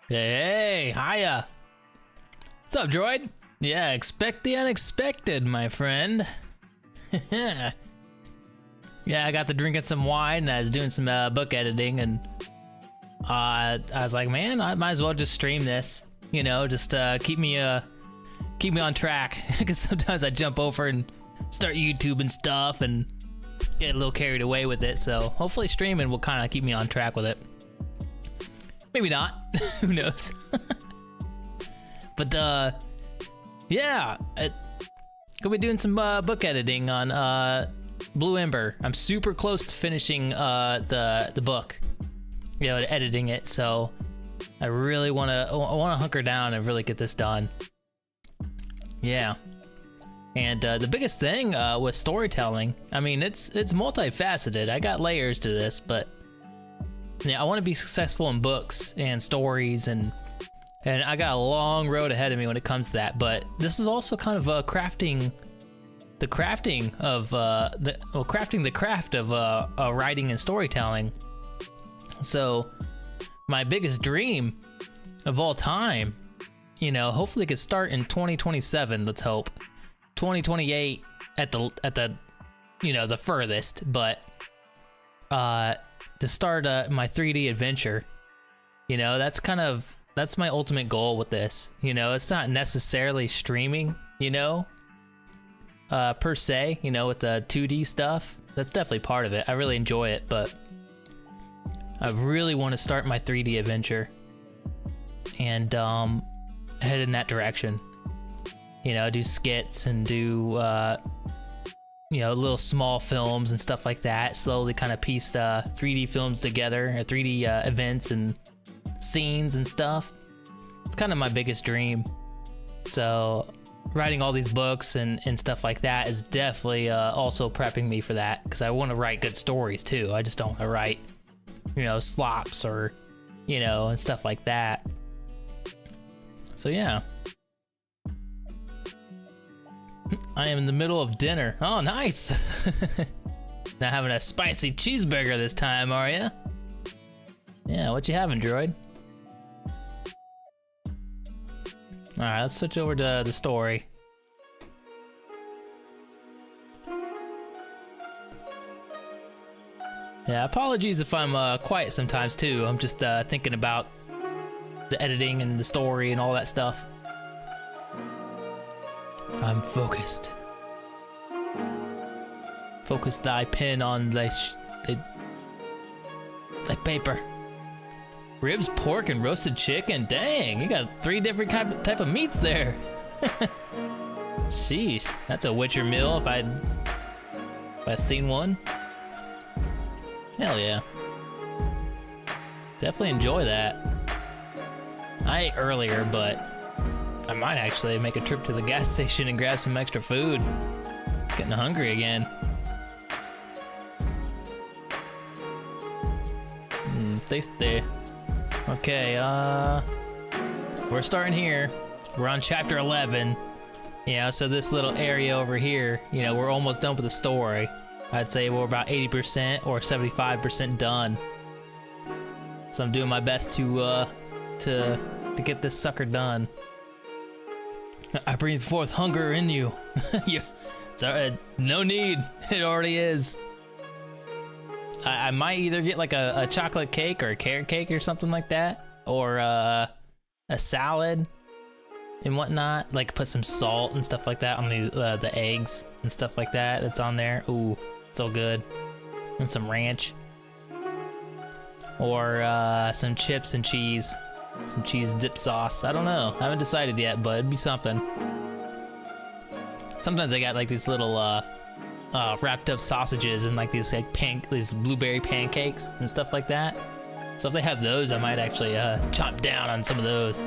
Hey, hiya. What's up, droid? Yeah, expect the unexpected, my friend. Yeah, I got to drinking some wine and I was doing some book editing, and I was like, man, I might as well just stream this. You know, just keep me on track, because sometimes I jump over and start YouTube and stuff and get a little carried away with it. So hopefully streaming will kind of keep me on track with it. Maybe not. Who knows? But yeah, gonna be doing some book editing on Blue Ember. I'm super close to finishing the book, you know, editing it. So I really wanna hunker down and really get this done. Yeah. And the biggest thing with storytelling, I mean, it's multifaceted. I got layers to this, but yeah, I want to be successful in books and stories, and I got a long road ahead of me when it comes to that. But this is also kind of crafting the craft of writing and storytelling. So my biggest dream of all time, you know, hopefully it could start in 2027. Let's hope 2028 at the you know, the furthest, but to start my 3D adventure. You know, that's my ultimate goal with this. You know, it's not necessarily streaming, you know, per se, you know, with the 2D stuff. That's definitely part of it. I really enjoy it, but I really want to start my 3D adventure and head in that direction. You know, do skits and do you know, little small films and stuff like that. Slowly kind of piece 3D films together, or 3D events and scenes and stuff. It's kind of my biggest dream. So writing all these books and stuff like that is definitely also prepping me for that, because I want to write good stories too. I just don't want to write, you know, slops or, you know, and stuff like that. So yeah. I am in the middle of dinner. Oh, nice. Not having a spicy cheeseburger this time, are ya? Yeah, what you having, droid? Alright, let's switch over to the story. Yeah, apologies if I'm quiet sometimes too. I'm just thinking about the editing and the story and all that stuff. I'm focused. Focus thy pen on thy paper. Ribs, pork, and roasted chicken. Dang, you got 3 different type of meats there. Sheesh, that's a Witcher meal if I'd seen one. Hell yeah. Definitely enjoy that. I ate earlier, but I might actually make a trip to the gas station and grab some extra food. Getting hungry again. Tasty. Okay, we're starting here. We're on chapter 11. Yeah, so this little area over here, you know, we're almost done with the story. I'd say we're about 80% or 75% done. So I'm doing my best to get this sucker done. I breathe forth hunger in you. It's alright. No need. It already is. I might either get like a chocolate cake or a carrot cake or something like that, or a salad and whatnot. Like put some salt and stuff like that on the eggs and stuff like that that's on there. Ooh, so good. And some ranch, or some chips and cheese. Some cheese dip sauce. I don't know. I haven't decided yet, but it'd be something. Sometimes they got like these little wrapped up sausages and like these these blueberry pancakes and stuff like that. So if they have those, I might actually chomp down on some of those.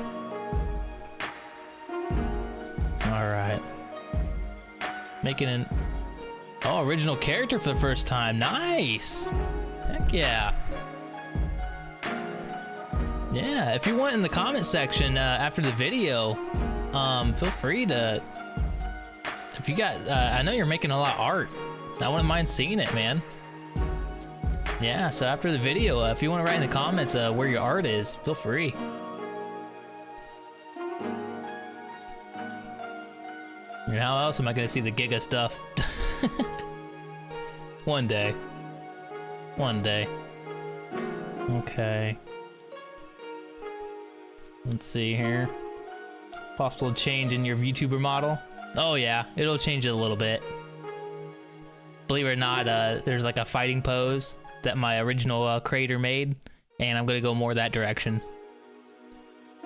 All right. Making an original character for the first time. Nice. Heck yeah. Yeah, if you want in the comment section after the video, feel free to, if you got, I know you're making a lot of art. I wouldn't mind seeing it, man. Yeah, so after the video, if you want to write in the comments where your art is, feel free. And how else am I gonna see the Giga stuff? One day. One day. Okay. Let's see here. Possible change in your VTuber model. Oh yeah, it'll change it a little bit. Believe it or not, there's like a fighting pose that my original creator made, and I'm gonna go more that direction.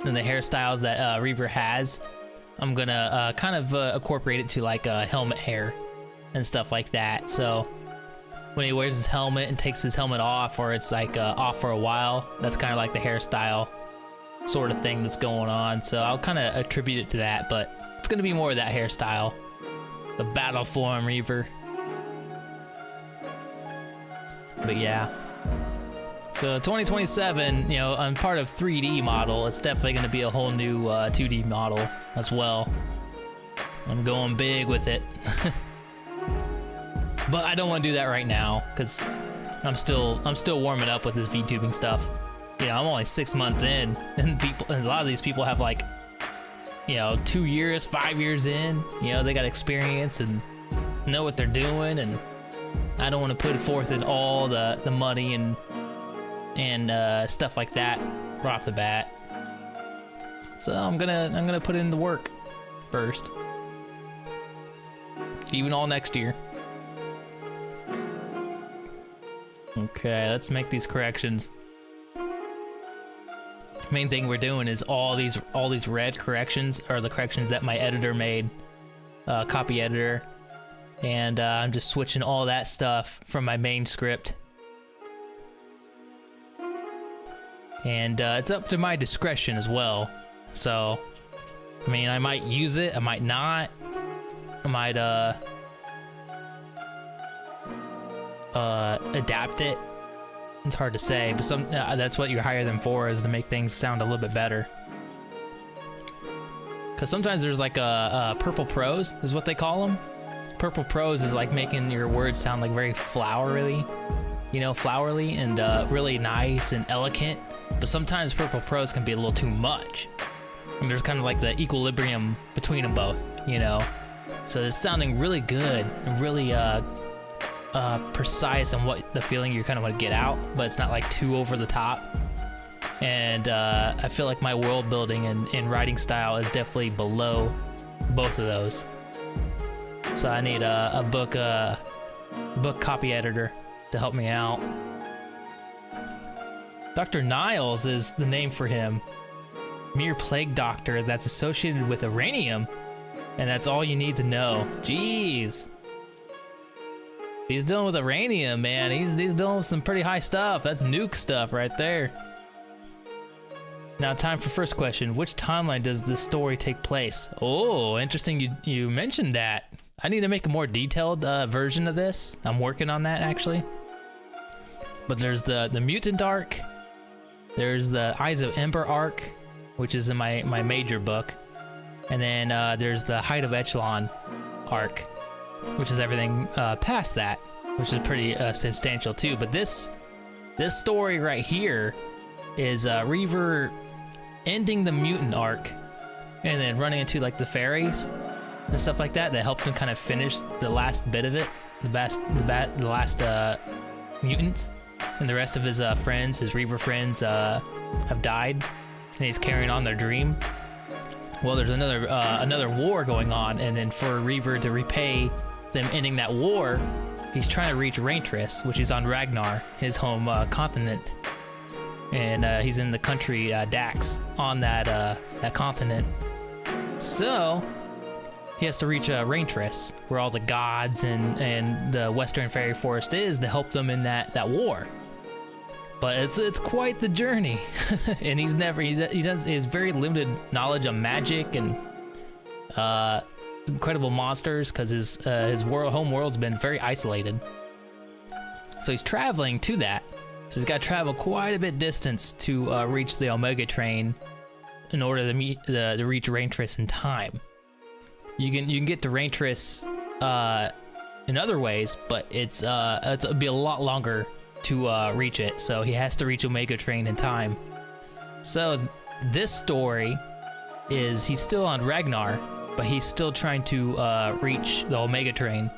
And the hairstyles that Reaver has, I'm gonna kind of incorporate it to like helmet hair and stuff like that. So when he wears his helmet and takes his helmet off, or it's like off for a while, that's kind of like the hairstyle sort of thing that's going on. So I'll kind of attribute it to that, but it's gonna be more of that hairstyle. The battle form Reaver. But yeah. So 2027, you know, I'm part of 3D model. It's definitely gonna be a whole new 2D model as well. I'm going big with it. But I don't want to do that right now because I'm still warming up with this VTubing stuff. You know, I'm only 6 months in, and a lot of these people have like, you know, 2 years, 5 years in. You know, they got experience and know what they're doing, and I don't want to put forth in all the money and stuff like that right off the bat. So I'm gonna put in the work first, even all next year. Okay, let's make these corrections. Main thing we're doing is all these red corrections are the corrections that my editor made, copy editor, and I'm just switching all that stuff from my main script. And it's up to my discretion as well. So, I mean, I might use it, I might not. I might adapt it. It's hard to say, but that's what you hire them for, is to make things sound a little bit better. Because sometimes there's like a purple prose is what they call them. Purple prose is like making your words sound like very flowery, you know, flowery and really nice and elegant. But sometimes purple prose can be a little too much. And there's kind of like the equilibrium between them both, you know. So it's sounding really good and really precise on what the feeling you kind of want to get out, but it's not like too over the top. And I feel like my world building and writing style is definitely below both of those. So I need a book copy editor to help me out. Dr. Niles is the name for him. Mere plague doctor that's associated with uranium, and that's all you need to know. Jeez. He's dealing with uranium, man. He's dealing with some pretty high stuff. That's nuke stuff right there. Now, time for first question. Which timeline does this story take place? Oh, interesting you mentioned that. I need to make a more detailed version of this. I'm working on that, actually. But there's the mutant arc. There's the Eyes of Ember arc, which is in my major book. And then there's the Height of Echelon arc, which is everything past that, which is pretty substantial too. But this story right here is Reaver ending the mutant arc and then running into like the fairies and stuff like that helped him kind of finish the last bit of it, the last mutant. And the rest of his friends, his Reaver friends, have died, and he's carrying on their dream. Well, there's another war going on, and then for Reaver to repay them ending that war, he's trying to reach Raintris, which is on Ragnar, his home continent. And he's in the country Dax on that continent. So he has to reach Raintris, where all the gods and the Western Fairy Forest is, to help them in that war. But it's quite the journey, and he has very limited knowledge of magic and incredible monsters, because his home world's been very isolated. So he's traveling to that. So he's got to travel quite a bit distance to reach the Omega train in order to reach Raintris in time. You can get to Raintris in other ways, but it'll be a lot longer to reach it. So he has to reach Omega train in time. So this story is he's still on Ragnar, but he's still trying to reach the Omega train.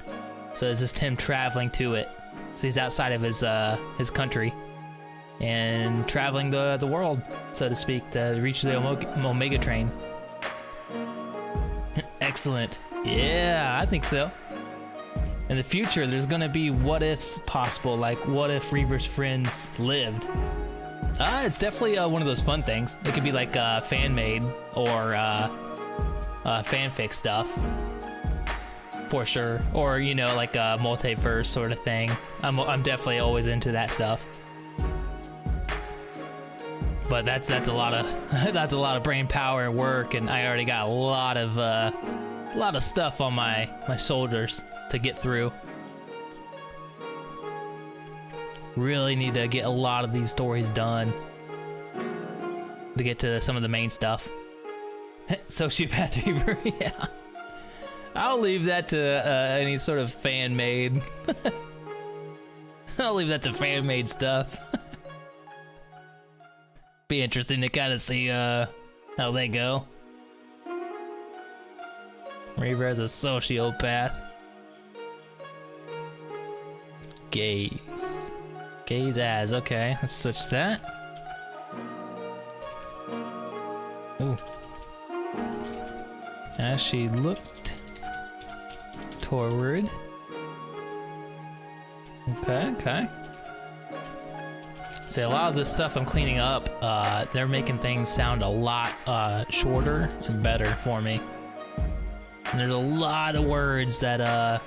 So it's just him traveling to it. So he's outside of his country and traveling the world, so to speak, to reach the Omega train. Excellent. Yeah, I think so. In the future, there's gonna be what ifs possible, like what if Reaver's friends lived? It's definitely one of those fun things. It could be like fan-made or fanfic stuff, for sure. Or, you know, like a multiverse sort of thing. I'm definitely always into that stuff. But that's a lot of that's a lot of brain power and work, and I already got a lot of stuff on my shoulders to get through. Really need to get a lot of these stories done to get to some of the main stuff. Sociopath Reaver, yeah. I'll leave that to any sort of fan-made. I'll leave that to fan-made stuff. Be interesting to kind of see how they go. Reaver as a sociopath. Gaze. Gaze as, okay, let's switch that. Ooh. As she looked toward. Okay. See, a lot of this stuff I'm cleaning up, they're making things sound a lot shorter and better for me. And there's a lot of words that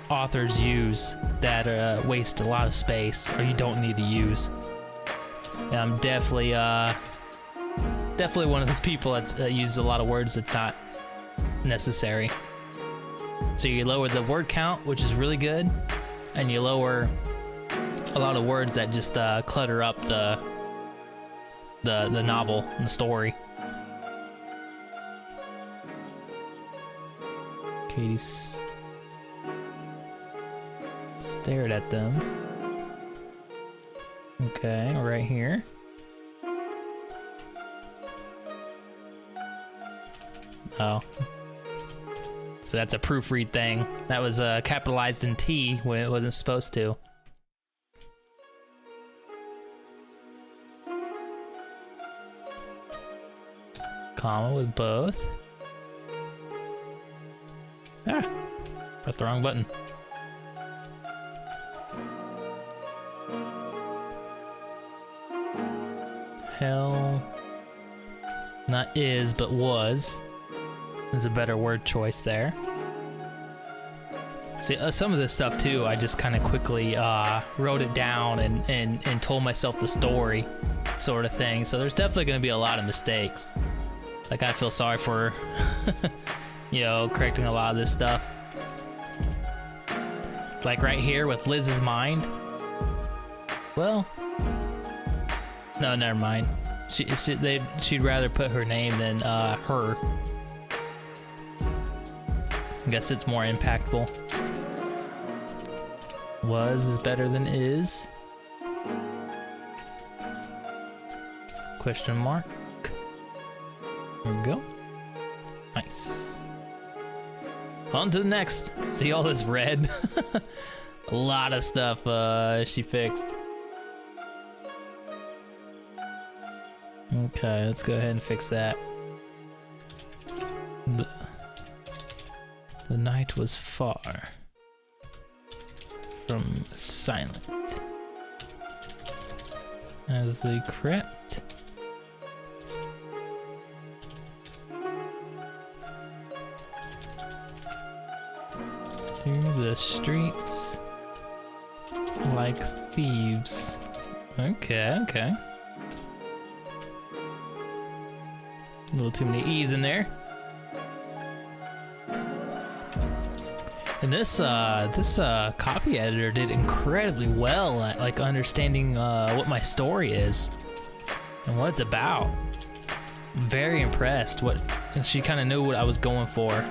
authors use that waste a lot of space, or you don't need to use. And I'm definitely one of those people that uses a lot of words that's not necessary. So you lower the word count, which is really good, and you lower a lot of words that just clutter up the novel and the story. Katie stared at them. Okay, right here. Oh. So that's a proofread thing. That was capitalized in T when it wasn't supposed to. Comma with both. Ah, pressed the wrong button. Hell, not is, but was. There's a better word choice there. See, some of this stuff too, I just kind of quickly wrote it down and told myself the story, sort of thing. So there's definitely going to be a lot of mistakes. So I kind of feel sorry for, you know, correcting a lot of this stuff. Like right here with Liz's mind. Well, no, never mind. She'd rather put her name than her. I guess it's more impactful. Was is better than is. Question mark. There we go. Nice. On to the next. See all this red? A lot of stuff she fixed. Okay, let's go ahead and fix that. The night was far from silent as they crept through the streets like thieves. Okay. A little too many E's in there. And this copy editor did incredibly well at like understanding what my story is and what it's about. Very impressed. And she kind of knew what I was going for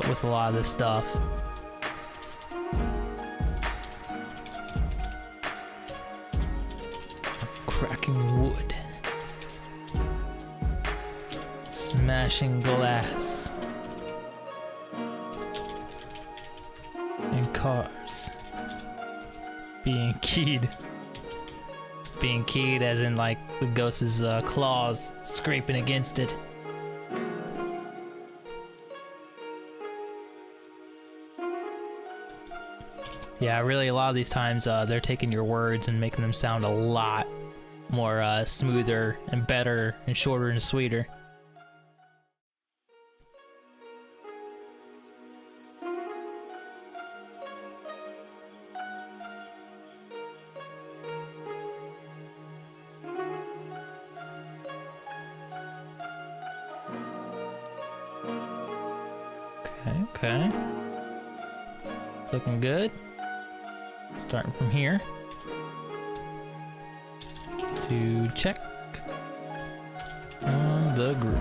with a lot of this stuff. Of cracking wood. Smashing glass. And cars. Being keyed. Being keyed as in like the ghost's claws scraping against it. Yeah, really a lot of these times they're taking your words and making them sound a lot more smoother and better and shorter and sweeter. Okay. It's looking good. Starting from here to check on the group.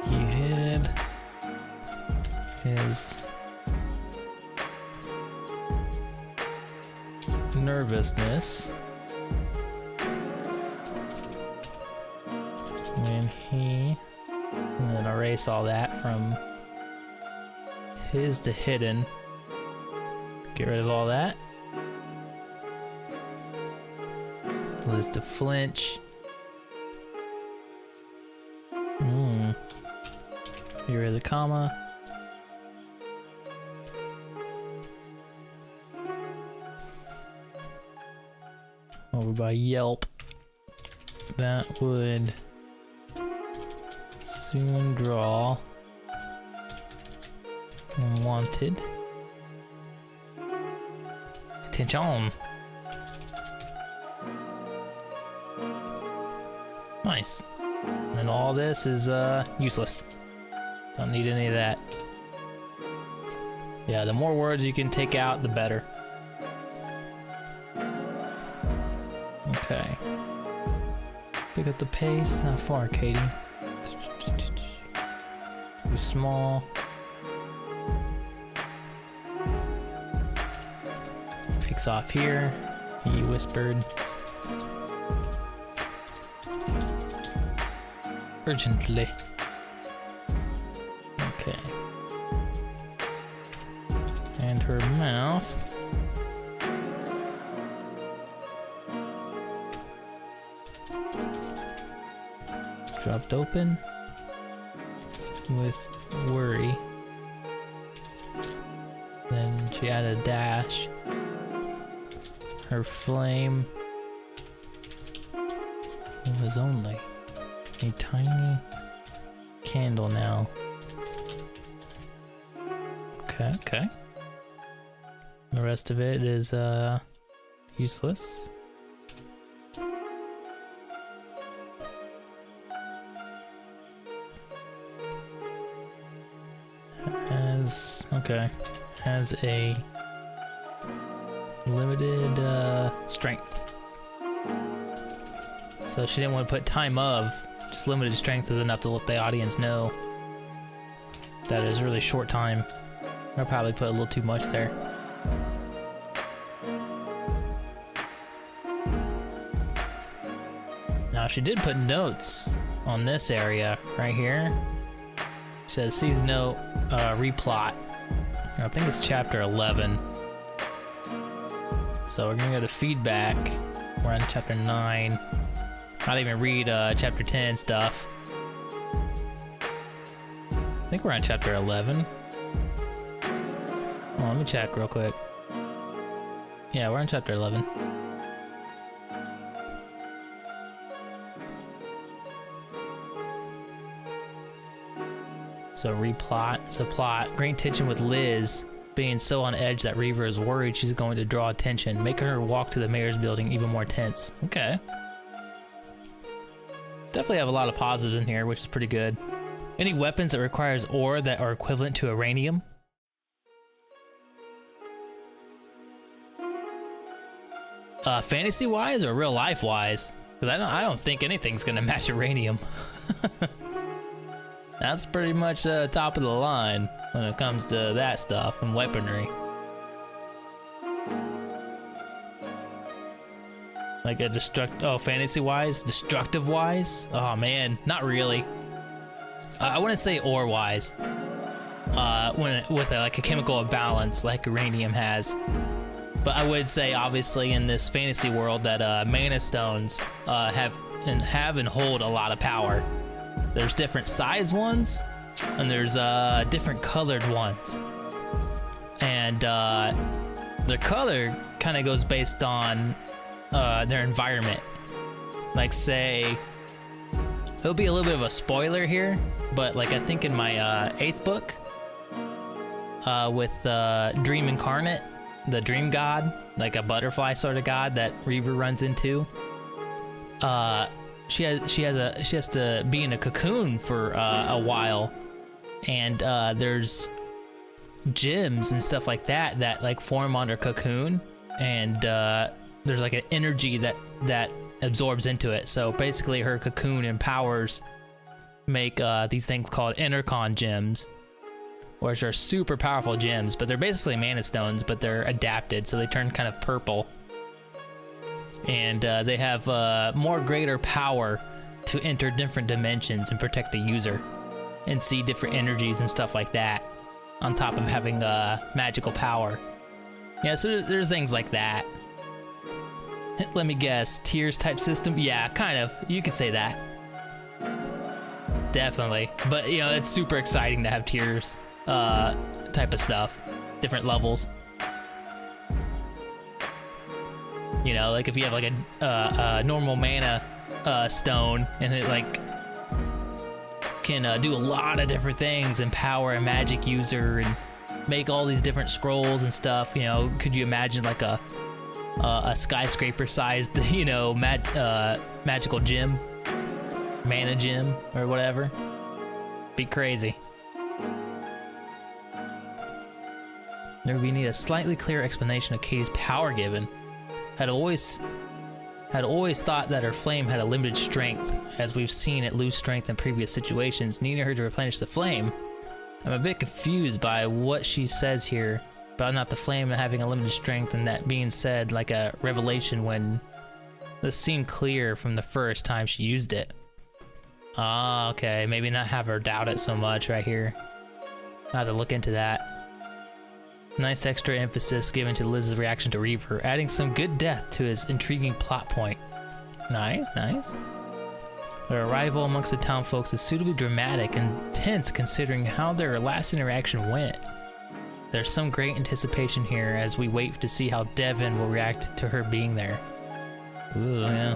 He hid his nervousness when he, and then erase all that from his to hidden. Get rid of all that. Liz to flinch. Get rid of the comma. Over by Yelp. That would soon draw wanted attention. Nice. And all this is useless. Don't need any of that. Yeah, the more words you can take out, the better. Okay. Pick up the pace. Not far, Katie. Too small. Picks off here. He whispered. Urgently. Okay. And her mouth. Dropped open with worry. Then she added a dash. Her flame was only a tiny candle now. Okay. The rest of it is useless. Has a limited strength. So she didn't want to put time of, just limited strength is enough to let the audience know that it is really short time. I probably put a little too much there. Now she did put notes on this area right here. She says, sees note, replot. I think it's chapter 11. So we're gonna go to feedback. We're on chapter 9. Not even read chapter 10 stuff. I think we're on chapter 11. Oh, let me check real quick. Yeah, we're on chapter 11. So replot. So plot. Great tension with Liz being so on edge that Reaver is worried she's going to draw attention, making her walk to the mayor's building even more tense. Okay. Definitely have a lot of positives in here, which is pretty good. Any weapons that requires ore that are equivalent to uranium? Fantasy-wise or real-life-wise? Because I don't think anything's gonna match uranium. That's pretty much top of the line when it comes to that stuff and weaponry. Like a fantasy-wise? Destructive-wise? Oh man, not really. I wouldn't say ore-wise. With like a chemical imbalance like uranium has. But I would say, obviously, in this fantasy world that mana stones have and hold a lot of power. There's different size ones, and there's different colored ones. And their color kind of goes based on their environment. Like, say, it'll be a little bit of a spoiler here, but like I think in my 8th book, with Dream Incarnate, the dream god, like a butterfly sort of god that Reaver runs into, she has to be in a cocoon for a while, and there's gems and stuff like that like form on her cocoon, and there's like an energy that absorbs into it. So basically her cocoon and powers make these things called intercon gems, which are super powerful gems, but they're basically mana stones, but they're adapted, so they turn kind of purple. And they have more greater power to enter different dimensions and protect the user and see different energies and stuff like that, on top of having magical power. Yeah, so there's things like that. Let me guess, tiers type system? Yeah, kind of. You could say that. Definitely. But, you know, it's super exciting to have tiers type of stuff. Different levels. You know, like if you have like a normal mana stone, and it like can do a lot of different things, empower a magic user and make all these different scrolls and stuff. You know, could you imagine like a skyscraper-sized, you know, magical gem, mana gem, or whatever? Be crazy. There we need a slightly clearer explanation of Katie's power given. Had always thought that her flame had a limited strength, as we've seen it lose strength in previous situations, needing her to replenish the flame. I'm a bit confused by what she says here about not the flame having a limited strength, and that being said like a revelation when this seemed clear from the first time she used it. Ah, okay, maybe not have her doubt it so much right here. I'll have to look into that. Nice extra emphasis given to Liz's reaction to Reaver, adding some good depth to his intriguing plot point. Nice, nice. Their arrival amongst the townfolks is suitably dramatic and tense considering how their last interaction went. There's some great anticipation here as we wait to see how Devin will react to her being there. Ooh, yeah.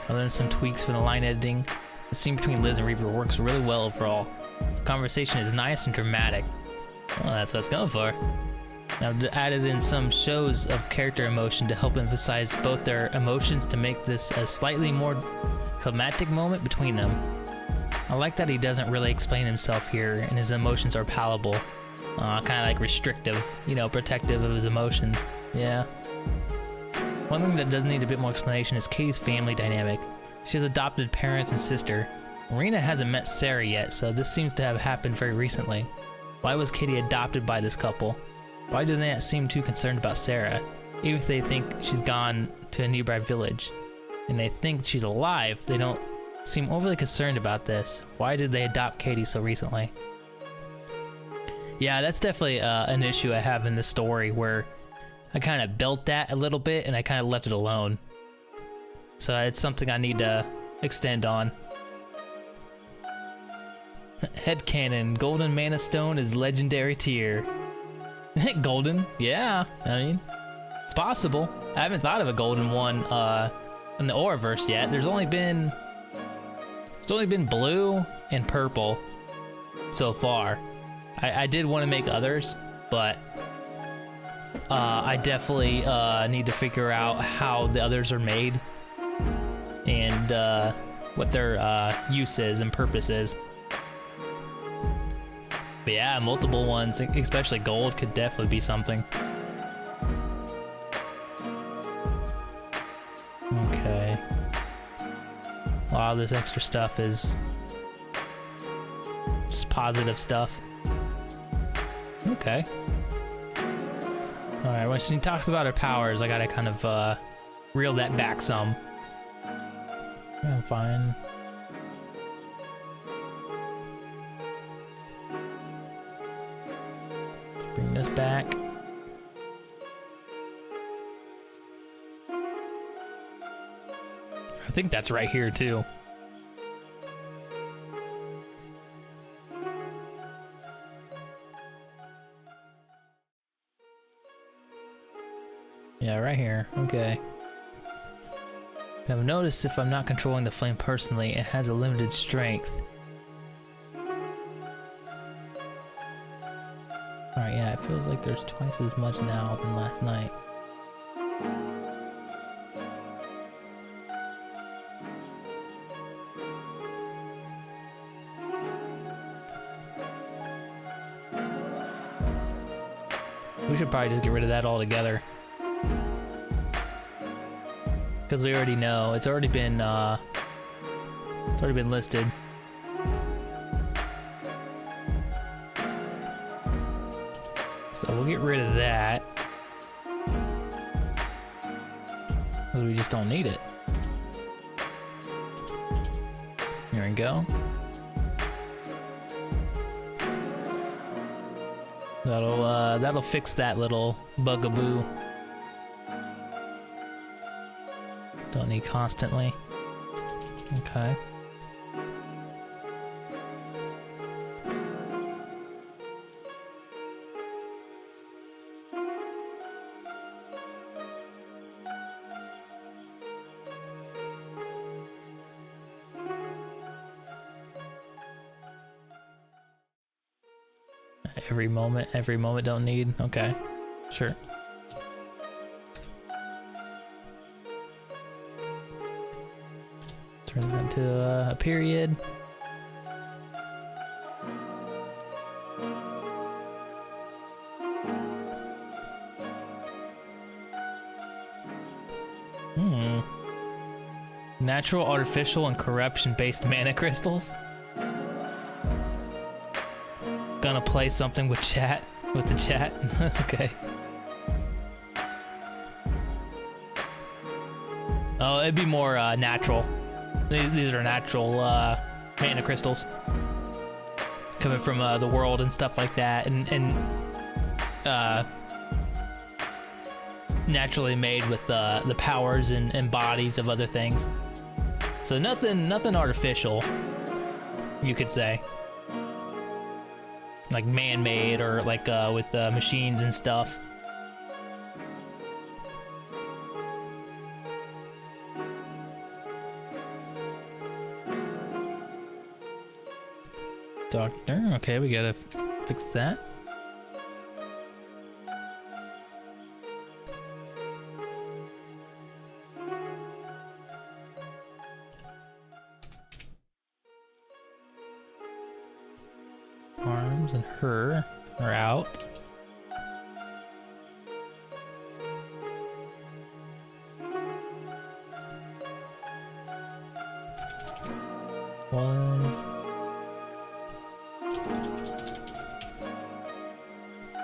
Other than some tweaks for the line editing, the scene between Liz and Reaver works really well overall. The conversation is nice and dramatic. Well, that's what it's going for. I've added in some shows of character emotion to help emphasize both their emotions to make this a slightly more climactic moment between them. I like that he doesn't really explain himself here and his emotions are palatable. Kind of like restrictive, you know, protective of his emotions. Yeah. One thing that does need a bit more explanation is Katie's family dynamic. She has adopted parents and sister. Marina hasn't met Sarah yet, so this seems to have happened very recently. Why was Katie adopted by this couple? Why do they not seem too concerned about Sarah, even if they think she's gone to a nearby village? And they think she's alive, they don't seem overly concerned about this. Why did they adopt Katie so recently? Yeah, that's definitely an issue I have in the story, where I kind of built that a little bit and I kind of left it alone. So it's something I need to extend on. Headcanon, Golden Mana Stone is legendary tier. Golden? Yeah, I mean, it's possible. I haven't thought of a golden one in the Auraverse yet. There's only been blue and purple so far. I did want to make others, but I definitely need to figure out how the others are made and what their use is and purpose is. But yeah, multiple ones, especially gold, could definitely be something. Okay. lot of this extra stuff is just positive stuff. Okay. Alright, when she talks about her powers, I gotta kind of reel that back some. I'm fine. Let's bring this back. I think that's right here too. Yeah, right here. Okay. I've noticed if I'm not controlling the flame personally, it has a limited strength. Alright, yeah, it feels like there's twice as much now than last night. We should probably just get rid of that altogether. Because we already know it's already been listed. So we'll get rid of that. Because we just don't need it. Here we go. That'll fix that little bugaboo. Don't need constantly. Okay. Every moment don't need. Okay. Sure. Turn it into a period. Natural, artificial, and corruption-based mana crystals. Gonna play something with chat, with the chat. Okay. Oh, it'd be more natural. These are natural mana crystals coming from the world and stuff like that, and naturally made with the powers and bodies of other things. So nothing artificial, you could say, like man-made or like with machines and stuff. Doctor, okay, we gotta fix that. Arms and her are out.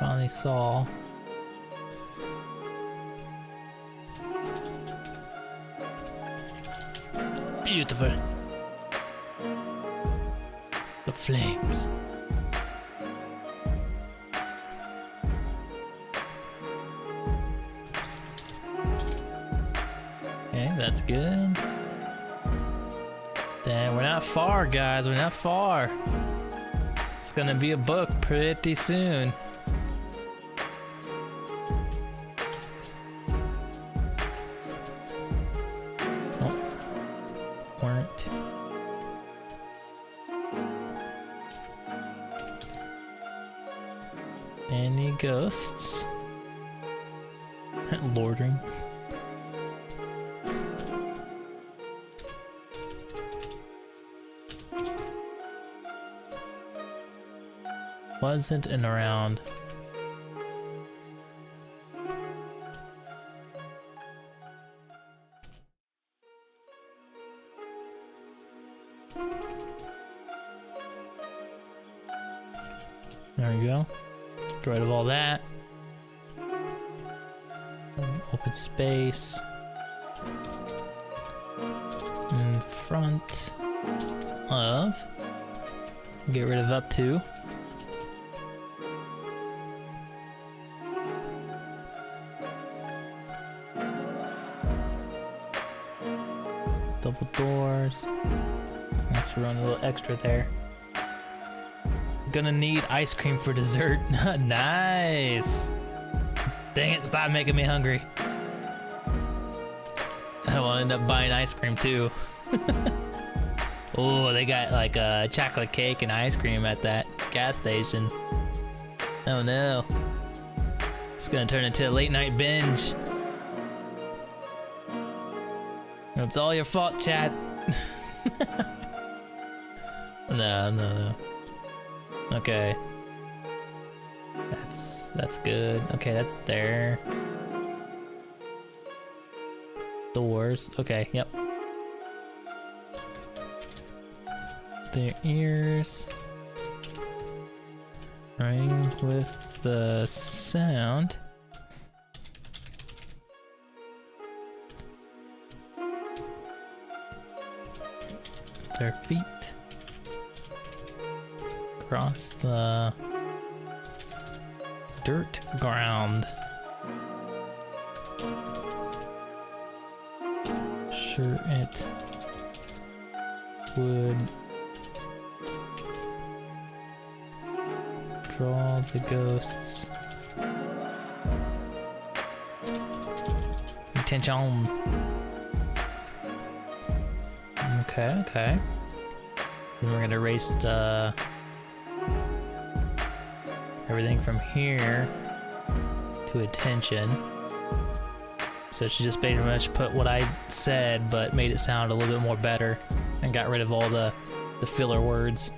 Finally saw. Beautiful. The flames. Okay, that's good. Damn, we're not far, guys. We're not far. It's gonna be a book pretty soon. Any ghosts? Lording. Wasn't and around. There we go. Get rid of all that. Open space. In front of. Get rid of up to. Double doors. Let's run a little extra there. Gonna need ice cream for dessert. Nice. Dang it, stop making me hungry. I will end up buying ice cream too. Oh, they got like a chocolate cake and ice cream at that gas station. Oh no. It's gonna turn into a late night binge. It's all your fault, Chad. No. Okay. That's good. Okay, that's there. Doors. Okay, yep. Their ears. Ring with the sound. Their feet. Across the dirt ground. Sure it would draw the ghosts. Attention. Okay. Then we're gonna erase everything from here to attention. So she just pretty much put what I said, but made it sound a little bit more better and got rid of all the filler words.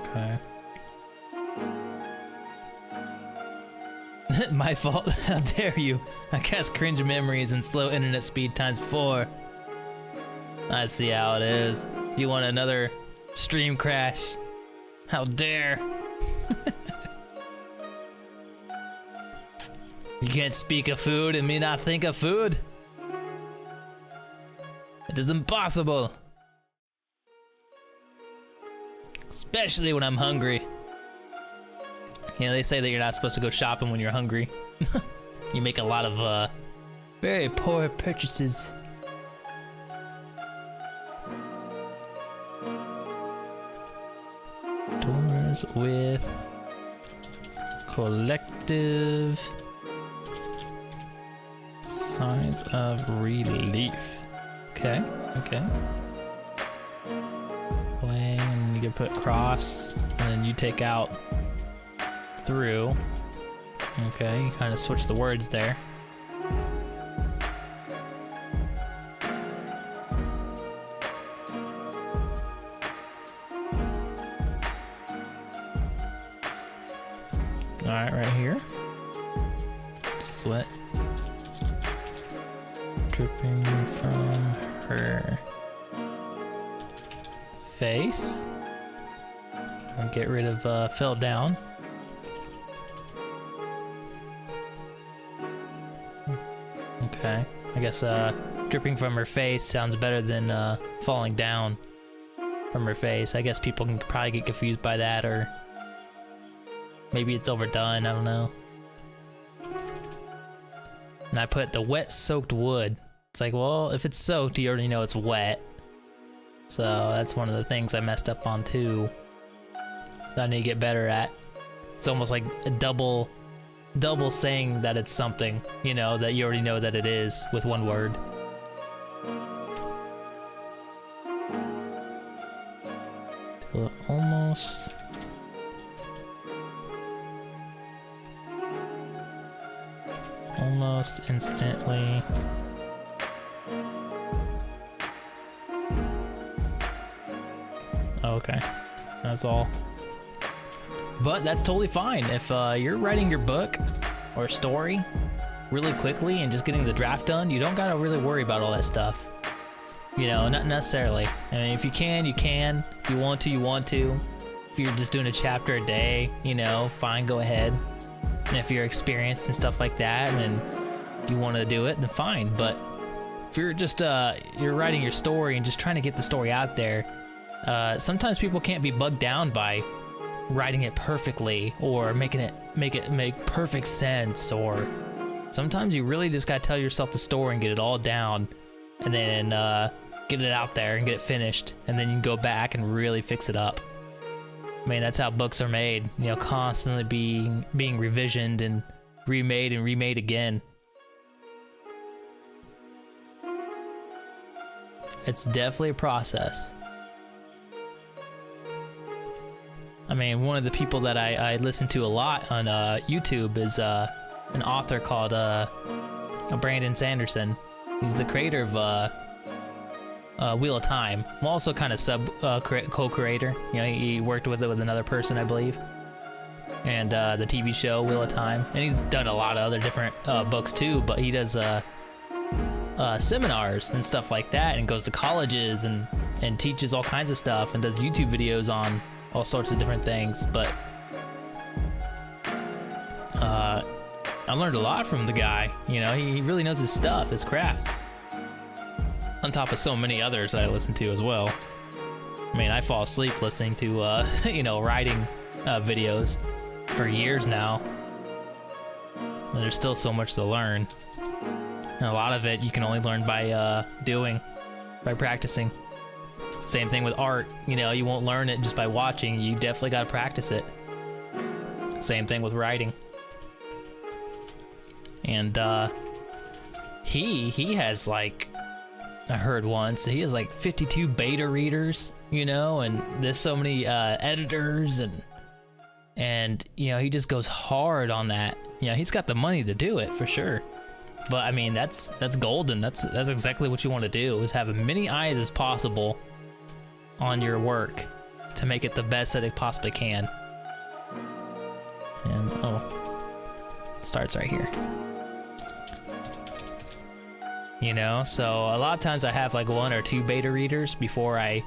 Okay. My fault. How dare you? I cast cringe memories and slow internet speed ×4. I see how it is. You want another stream crash? How dare? You can't speak of food and me not think of food? It is impossible. Especially when I'm hungry. You know, they say that you're not supposed to go shopping when you're hungry. You make a lot of very poor purchases. Doors with collective signs of relief. Okay. Away, and you can put cross, and then you take out through. Okay, you kind of switch the words there. Alright, right here. Sweat dripping from her face. I'll get rid of fell down. Okay, I guess dripping from her face sounds better than falling down from her face. I guess people can probably get confused by that, or maybe it's overdone, I don't know. And I put the wet soaked wood. It's like, well, if it's soaked, you already know it's wet. So that's one of the things I messed up on too. That I need to get better at. It's almost like a double saying that it's something, you know, that you already know that it is with one word. Till almost instantly. Okay, that's all. But that's totally fine. If you're writing your book or story, really quickly and just getting the draft done, you don't gotta really worry about all that stuff. You know, not necessarily. I mean, if you can, you can. If you want to, you want to. If you're just doing a chapter a day, you know, fine, go ahead. And if you're experienced and stuff like that, and you want to do it, then fine. But if you're just you're writing your story and just trying to get the story out there, sometimes people can't be bogged down by writing it perfectly or make perfect sense. Or sometimes you really just gotta tell yourself the story and get it all down, and then get it out there and get it finished, and then you can go back and really fix it up. I mean, that's how books are made, you know, constantly being revisioned and remade again. It's definitely a process. I mean, one of the people that I listen to a lot on YouTube is an author called Brandon Sanderson. He's the creator of Wheel of Time. I'm also kind of co-creator. You know, he worked with it with another person, I believe. And the TV show Wheel of Time. And he's done a lot of other different books too, but he does seminars and stuff like that, and goes to colleges and teaches all kinds of stuff, and does YouTube videos on all sorts of different things. But I learned a lot from the guy. You know, he really knows his stuff, his craft, on top of so many others that I listen to as well. I mean, I fall asleep listening to you know, writing videos for years now, and there's still so much to learn. And a lot of it you can only learn by doing, by practicing. Same thing with art. You know, you won't learn it just by watching. You definitely got to practice it. Same thing with writing. And he has, like, I heard once, he has like 52 beta readers, you know, and there's so many editors, and you know, he just goes hard on that. You know, he's got the money to do it for sure. But I mean, that's golden. That's exactly what you want to do, is have as many eyes as possible on your work to make it the best that it possibly can. And starts right here. You know, so a lot of times I have like 1 or 2 beta readers before I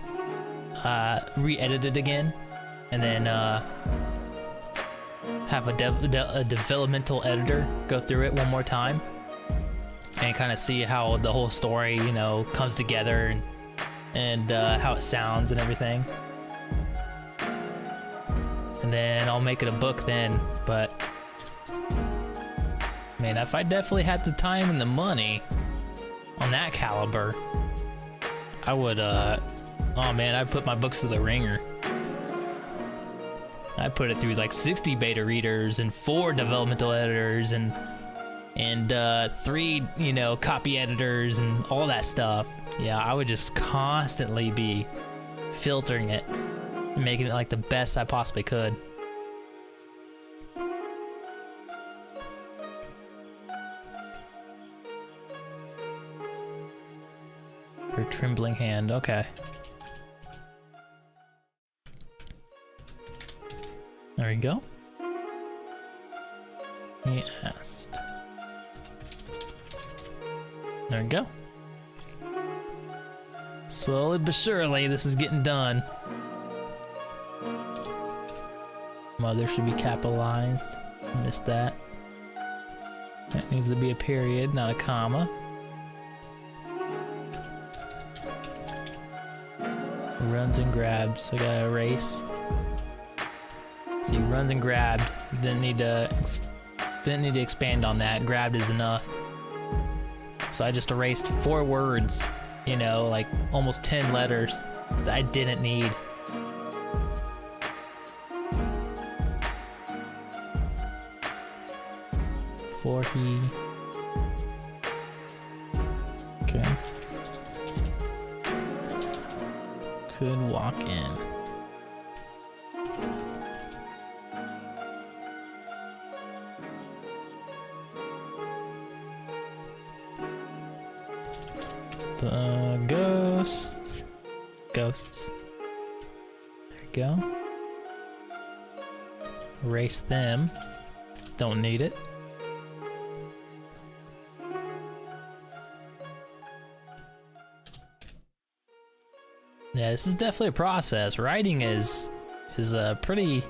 re-edit it again, and then have a developmental editor go through it one more time and kind of see how the whole story, you know, comes together, and how it sounds and everything. And then I'll make it a book then. But man, if I definitely had the time and the money on that caliber, I would oh man, I'd put my books through the ringer. I put it through like 60 beta readers and 4 developmental editors and 3, you know, copy editors and all that stuff. Yeah, I would just constantly be filtering it and making it like the best I possibly could. Her trembling hand, okay. There we go. He asked. There we go. Slowly but surely, this is getting done. Mother should be capitalized. Missed that. That needs to be a period, not a comma. Runs and grabs. We gotta erase. See, runs and grabbed. Didn't need to expand on that. Grabbed is enough. So I just erased 4 words, you know, like almost 10 letters that I didn't need. For he. Okay. Could walk in. The ghosts. There we go. Erase them. Don't need it. Yeah, this is definitely a process. Writing is a pretty,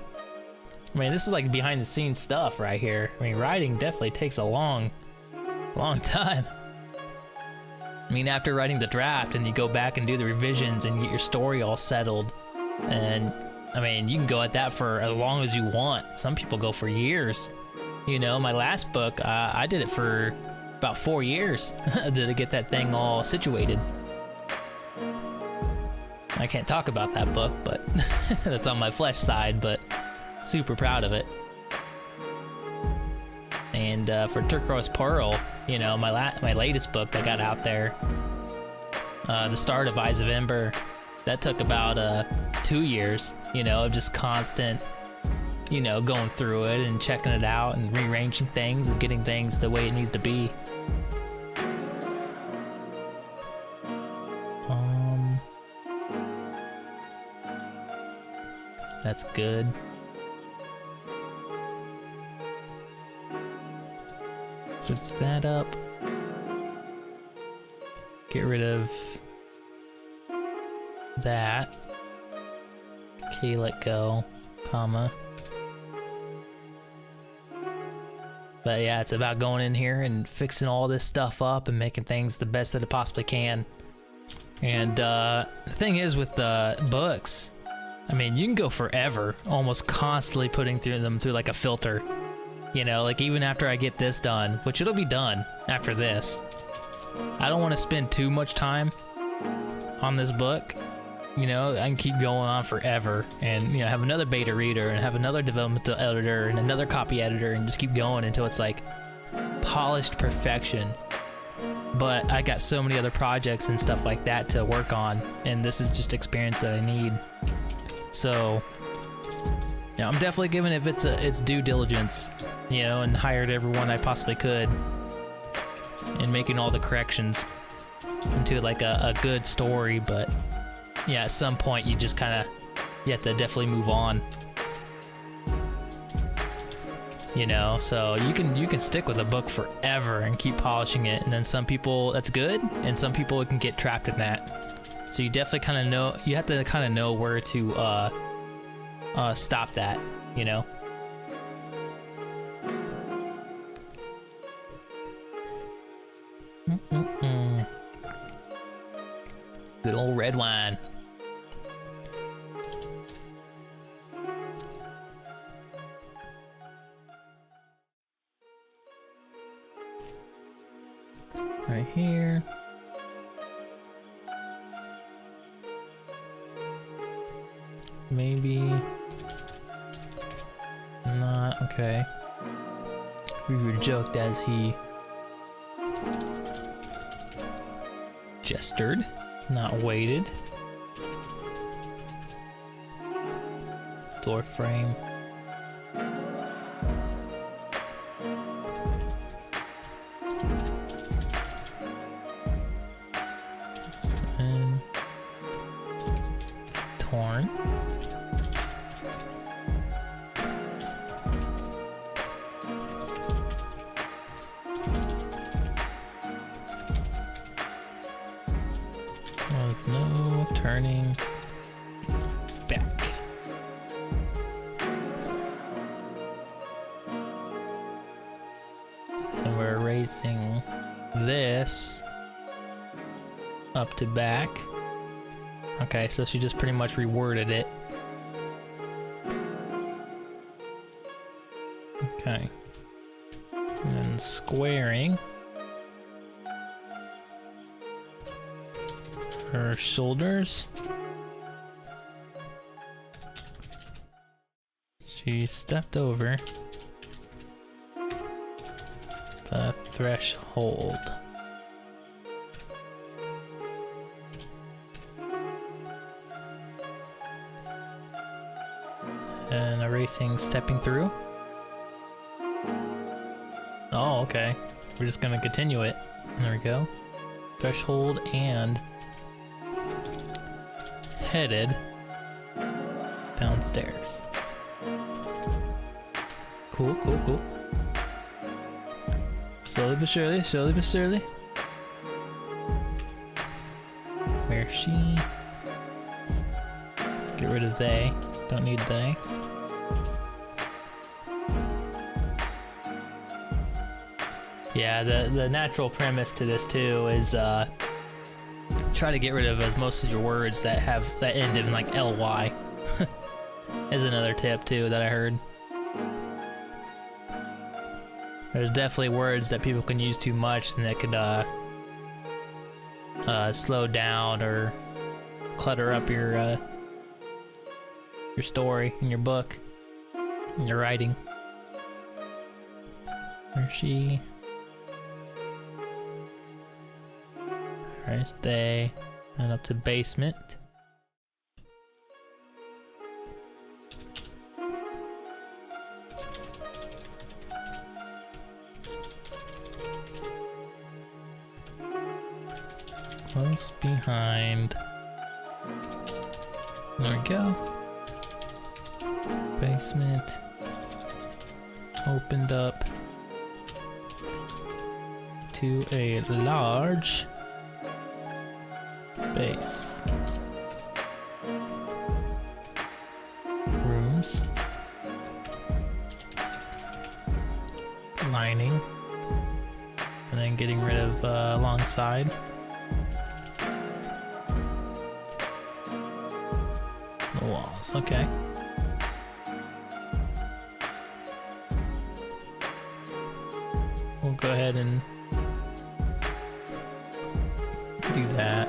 I mean, this is like behind the scenes stuff right here. I mean, writing definitely takes a long time. I mean, after writing the draft and you go back and do the revisions and get your story all settled, and I mean, you can go at that for as long as you want. Some people go for years. You know, my last book, I did it for about 4 years to get that thing all situated. I can't talk about that book, but that's on my flesh side, but super proud of it. And for Turquoise Pearl, you know, my latest book that got out there, the start of Eyes of Ember, that took about 2 years, you know, of just constant, you know, going through it and checking it out and rearranging things and getting things the way it needs to be. That's good. Switch that up. Get rid of that. Okay, let go, comma. But yeah, it's about going in here and fixing all this stuff up and making things the best that it possibly can. And the thing is with the books, I mean, you can go forever almost constantly putting them through like a filter. You know, like even after I get this done, which it'll be done after this, I don't want to spend too much time on this book. You know, I can keep going on forever and, you know, have another beta reader and have another developmental editor and another copy editor and just keep going until it's like polished perfection. But I got so many other projects and stuff like that to work on, and this is just experience that I need. So, you know, I'm definitely giving it its due diligence, you know, and hired everyone I possibly could and making all the corrections into like a good story. But yeah, at some point you just kind of, you have to definitely move on, you know. So you can stick with a book forever and keep polishing it, and then some people that's good, and some people can get trapped in that. So you definitely kind of know, you have to kind of know where to stop that, you know. Good old red wine. Right here. Maybe not. Okay. Reaver joked as he gestured, not waited. Door frame. And torn. There's no turning back. And we're erasing this up to back. Okay, so she just pretty much reworded it. Okay. And squaring her shoulders. She stepped over the threshold. And erasing stepping through. Oh, okay. We're just gonna continue it. There we go. Threshold and headed downstairs. Cool, cool, cool. Slowly but surely, slowly but surely. Where's she? Get rid of they. Don't need they. Yeah, the natural premise to this too is try to get rid of as most of your words that end in like ly. Is another tip too that I heard. There's definitely words that people can use too much and that could slow down or clutter up your story in your book, in your writing. Where's she? Alright, they, and up to basement. Close behind. There we go. Basement. Opened up to a large space. Rooms. Lining. And then getting rid of alongside. The walls, okay. We'll go ahead and do that.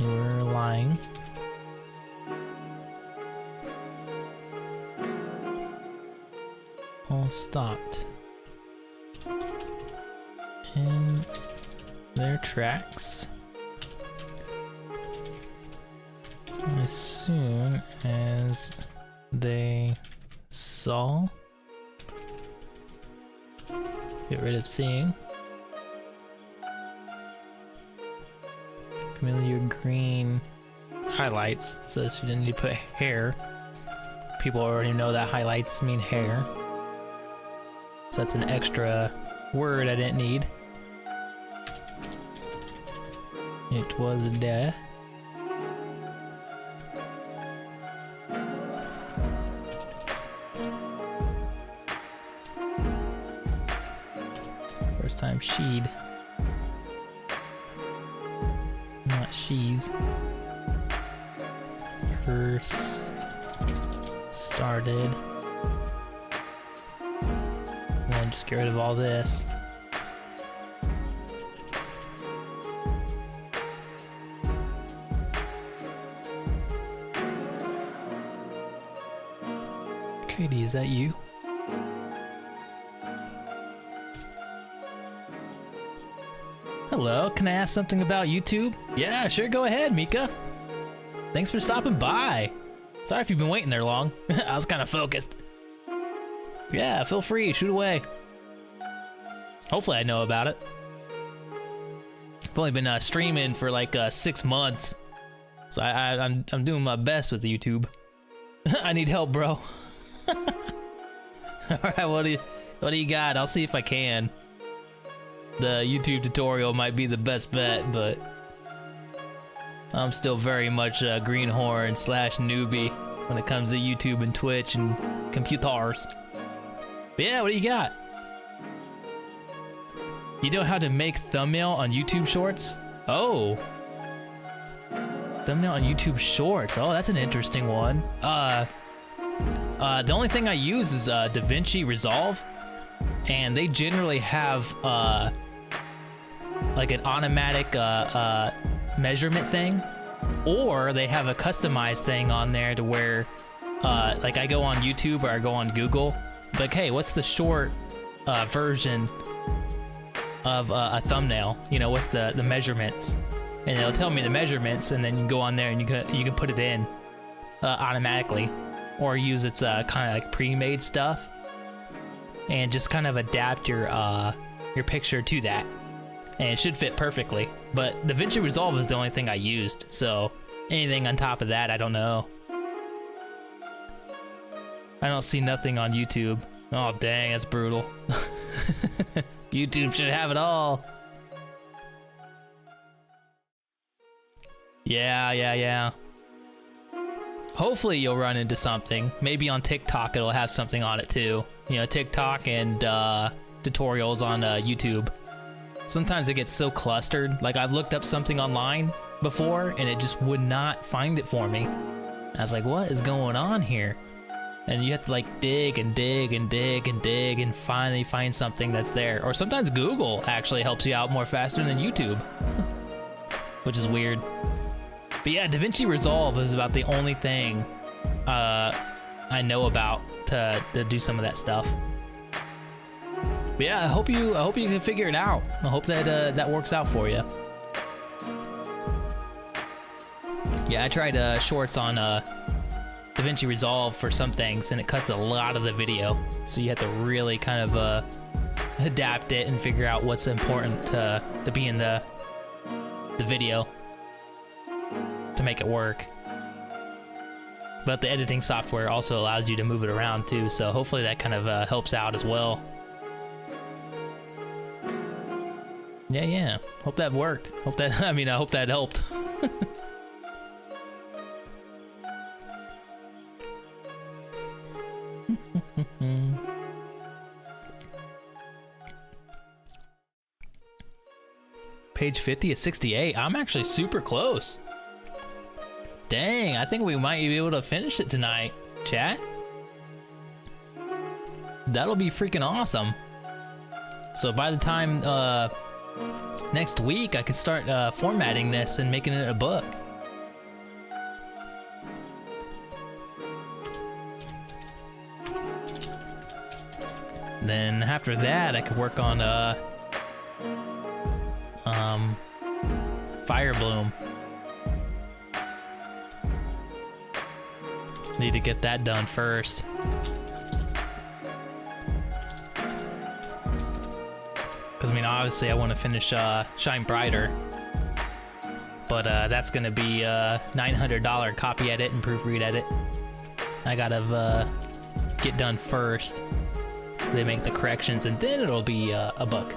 We're lying. All stopped in their tracks as soon as they saw. Get rid of seeing. Familiar green highlights, so that you didn't need to put hair. People already know that highlights mean hair. So that's an extra word I didn't need. It was there. First time she'd. Not she's. Curse started. And then just get rid of all this. Katie, is that you? Hello, can I ask something about YouTube? Yeah, sure, go ahead, Mika. Thanks for stopping by. Sorry if you've been waiting there long. I was kind of focused. Yeah, feel free, shoot away. Hopefully I know about it. I've only been streaming for like 6 months. So I'm doing my best with YouTube. I need help, bro. Alright, what do you got? I'll see if I can. The YouTube tutorial might be the best bet, but I'm still very much a greenhorn / newbie when it comes to YouTube and Twitch and computers. But yeah, what do you got? You know how to make thumbnail on YouTube Shorts? Oh. Thumbnail on YouTube Shorts. Oh, that's an interesting one. The only thing I use is DaVinci Resolve, and they generally have like an automatic measurement thing, or they have a customized thing on there to where like I go on YouTube or I go on Google, like, hey, what's the short version of a thumbnail? You know, what's the measurements? And it'll tell me the measurements, and then you can go on there and you can put it in automatically, or use its kind of like pre-made stuff, and just kind of adapt your picture to that, and it should fit perfectly. But DaVinci Resolve is the only thing I used, so anything on top of that, I don't know. I don't see nothing on YouTube. Oh dang, that's brutal. YouTube should have it all. Yeah. Hopefully you'll run into something. Maybe on TikTok it'll have something on it too. You know, TikTok and tutorials on YouTube. Sometimes it gets so clustered. Like I've looked up something online before and it just would not find it for me. I was like, what is going on here? And you have to like dig and dig and dig and dig and finally find something that's there. Or sometimes Google actually helps you out more faster than YouTube, which is weird. But yeah, DaVinci Resolve is about the only thing I know about to do some of that stuff. But yeah, I hope you can figure it out. I hope that that works out for you. Yeah, I tried shorts on DaVinci Resolve for some things, and it cuts a lot of the video. So you have to really kind of adapt it and figure out what's important to be in the video to make it work. But the editing software also allows you to move it around too, so hopefully that kind of helps out as well. Yeah. Hope that worked. Hope that, I hope that helped. Page 50 is 68. I'm actually super close. Dang, I think we might be able to finish it tonight, chat. That'll be freaking awesome. So by the time next week, I could start formatting this and making it a book. Then after that, I could work on Fire Bloom. Need to get that done first. Because, obviously I want to finish Shine Brighter. But that's going to be a $900 copy edit and proofread edit. I gotta get done first. They make the corrections, and then it'll be a book.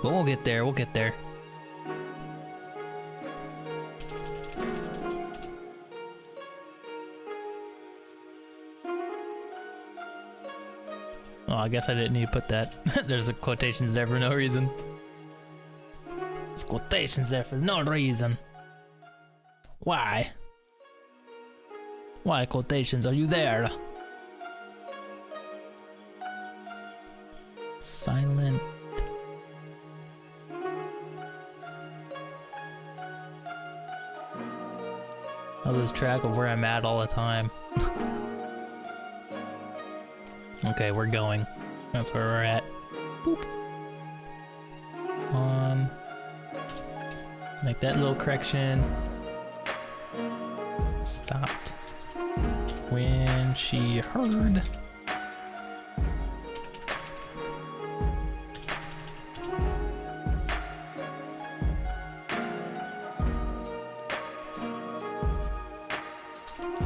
But we'll get there, we'll get there. Oh, I guess I didn't need to put that. There's a quotations there for no reason. There's quotations there for no reason. Why? Why quotations are you there? Silent. I lose track of where I'm at all the time. Okay, we're going. That's where we're at. Boop. On. Make that little correction. Stopped when she heard.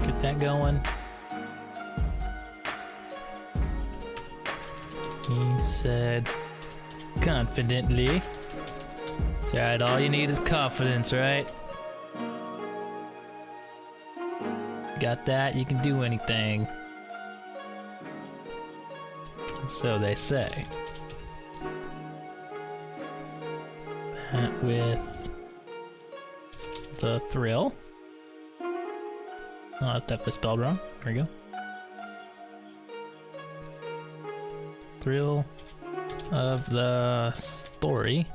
Get that going. He said confidently. It's alright, all you need is confidence, right? Got that, you can do anything. So they say. That with the thrill. Oh, that's definitely spelled wrong. There we go. Thrill of the story.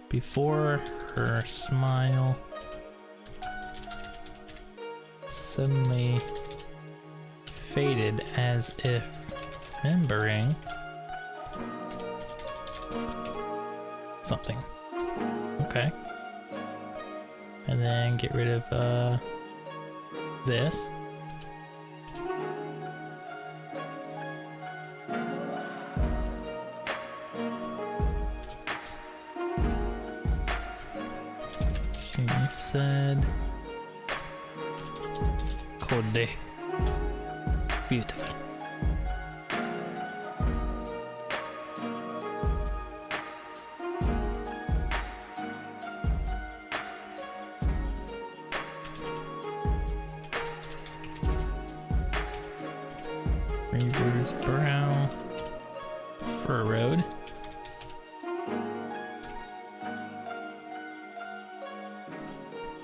Before her smile suddenly faded as if remembering something. Okay. And then get rid of this. said code. Beautiful. Reaver's brow for a road.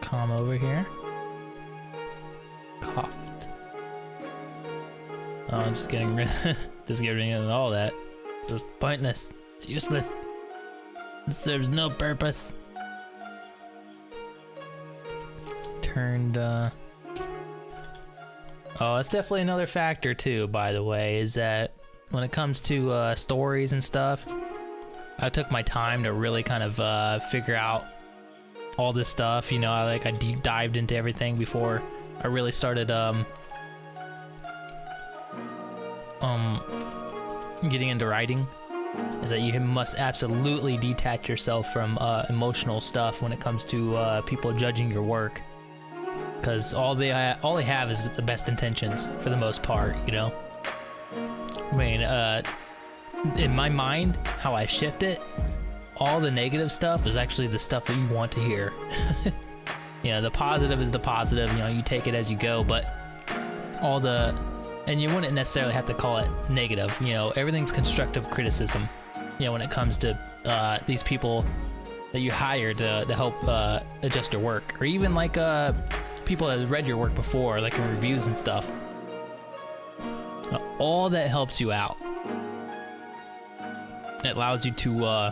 Calm over here. Coughed. Oh, I'm just getting rid of all that. So it's pointless. It's useless. It serves no purpose. Turned Oh, that's definitely another factor too, by the way, is that when it comes to stories and stuff, I took my time to really kind of figure out all this stuff. You know, I deep dived into everything before I really started getting into writing. Is that you must absolutely detach yourself from emotional stuff when it comes to people judging your work. Because all they have is the best intentions for the most part, you know. I mean, in my mind, how I shift it, all the negative stuff is actually the stuff that you want to hear. You know, the positive is the positive. You know, you take it as you go, but and you wouldn't necessarily have to call it negative. You know, everything's constructive criticism. You know, when it comes to these people that you hire to help adjust your work, or even like people that have read your work before, like in reviews and stuff. All that helps you out. It allows you to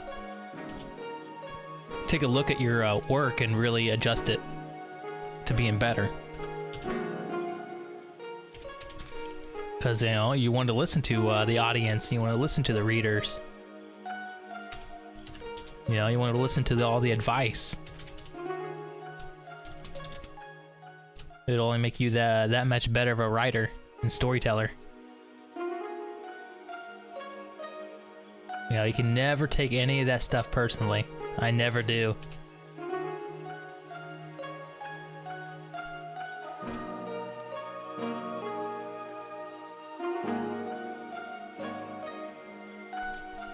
take a look at your work and really adjust it to being better. Because, you know, you want to listen to the audience, you want to listen to the readers. You know, you want to listen to all the advice. It'll only make you that much better of a writer and storyteller. You know, you can never take any of that stuff personally. I never do.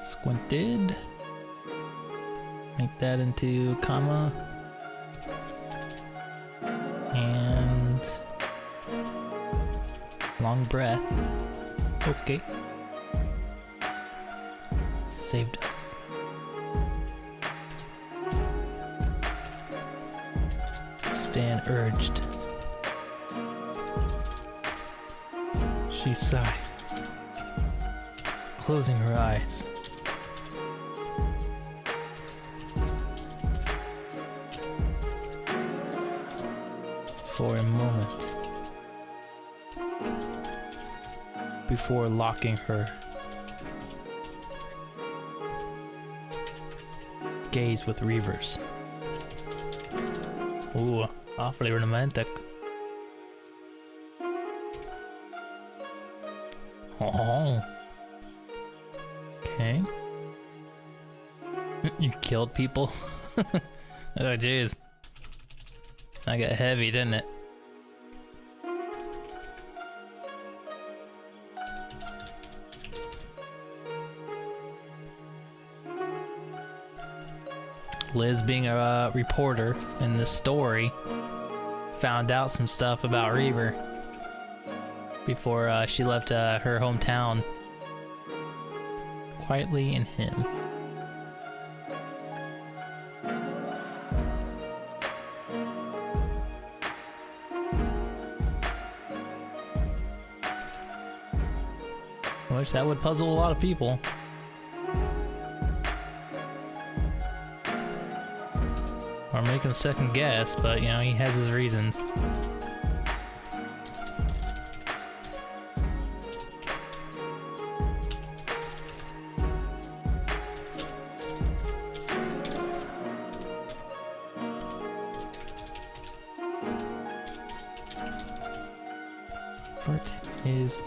Squinted. Make that into comma. And long breath. Okay. Saved us. Stan urged. She sighed, closing her eyes. For a moment before locking her gaze with Reaver's. Ooh, awfully romantic. Oh. Okay. You killed people? Oh, jeez. That got heavy, didn't it? Liz, being a reporter in this story, found out some stuff about Reaver before she left her hometown quietly in him. Which that would puzzle a lot of people. Or make him second guess, but you know, he has his reasons. Avert his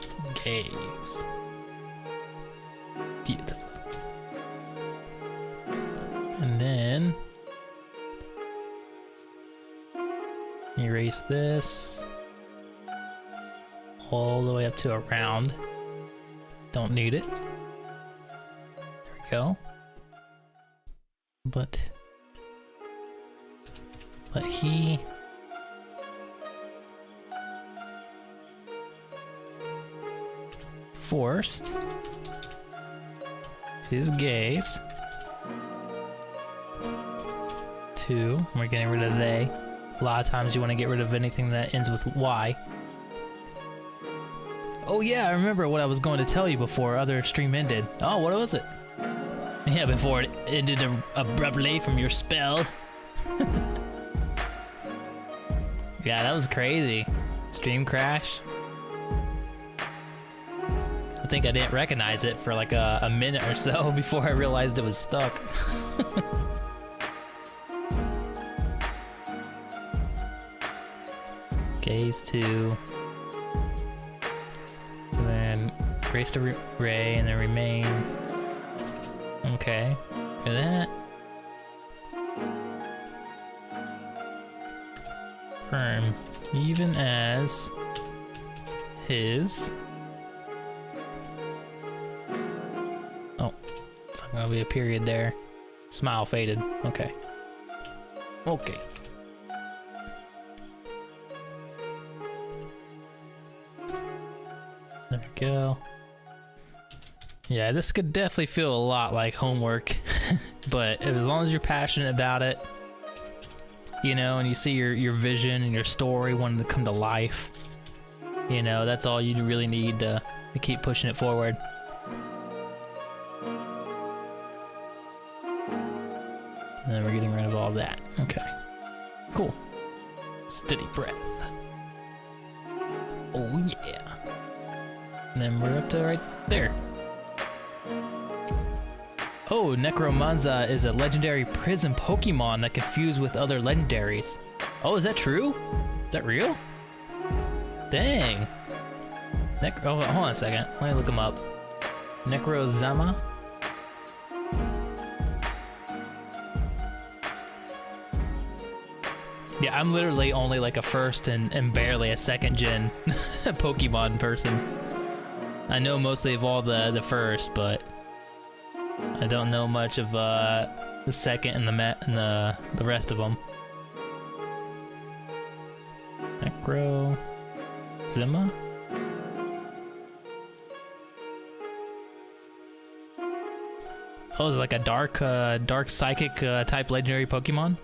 gaze. Beautiful. And then Erase this. All the way up to around. Don't need it. There we go. But he forced his gaze to, we're getting rid of they. A lot of times you want to get rid of anything that ends with Y. Oh yeah, I remember what I was going to tell you before other stream ended. Oh, what was it? Yeah, before it ended abruptly from your spell. Yeah, that was crazy. Stream crash. I think I didn't recognize it for like a minute or so before I realized it was stuck. Gaze to, and then erase the ray, and then remain. Okay, do that. Firm, even as his. Oh, it's not gonna be a period there. Smile faded. Okay. Okay. There we go. Yeah, this could definitely feel a lot like homework, but as long as you're passionate about it, you know, and you see your vision and your story wanting to come to life, you know, that's all you really need to keep pushing it forward. And then we're getting rid of all that. Okay. Cool. Steady breath. Oh yeah. And then we're up to right there. Oh, Necromanza is a legendary prison Pokemon that can fuse with other legendaries. Oh, is that true? Is that real? Dang. Oh, hold on a second. Let me look him up. Necrozama? Yeah, I'm literally only like a first and barely a second gen Pokemon person. I know mostly of all the first, but I don't know much of the second and the rest of them. Necro Zima? Oh, is it like a dark psychic type legendary Pokemon?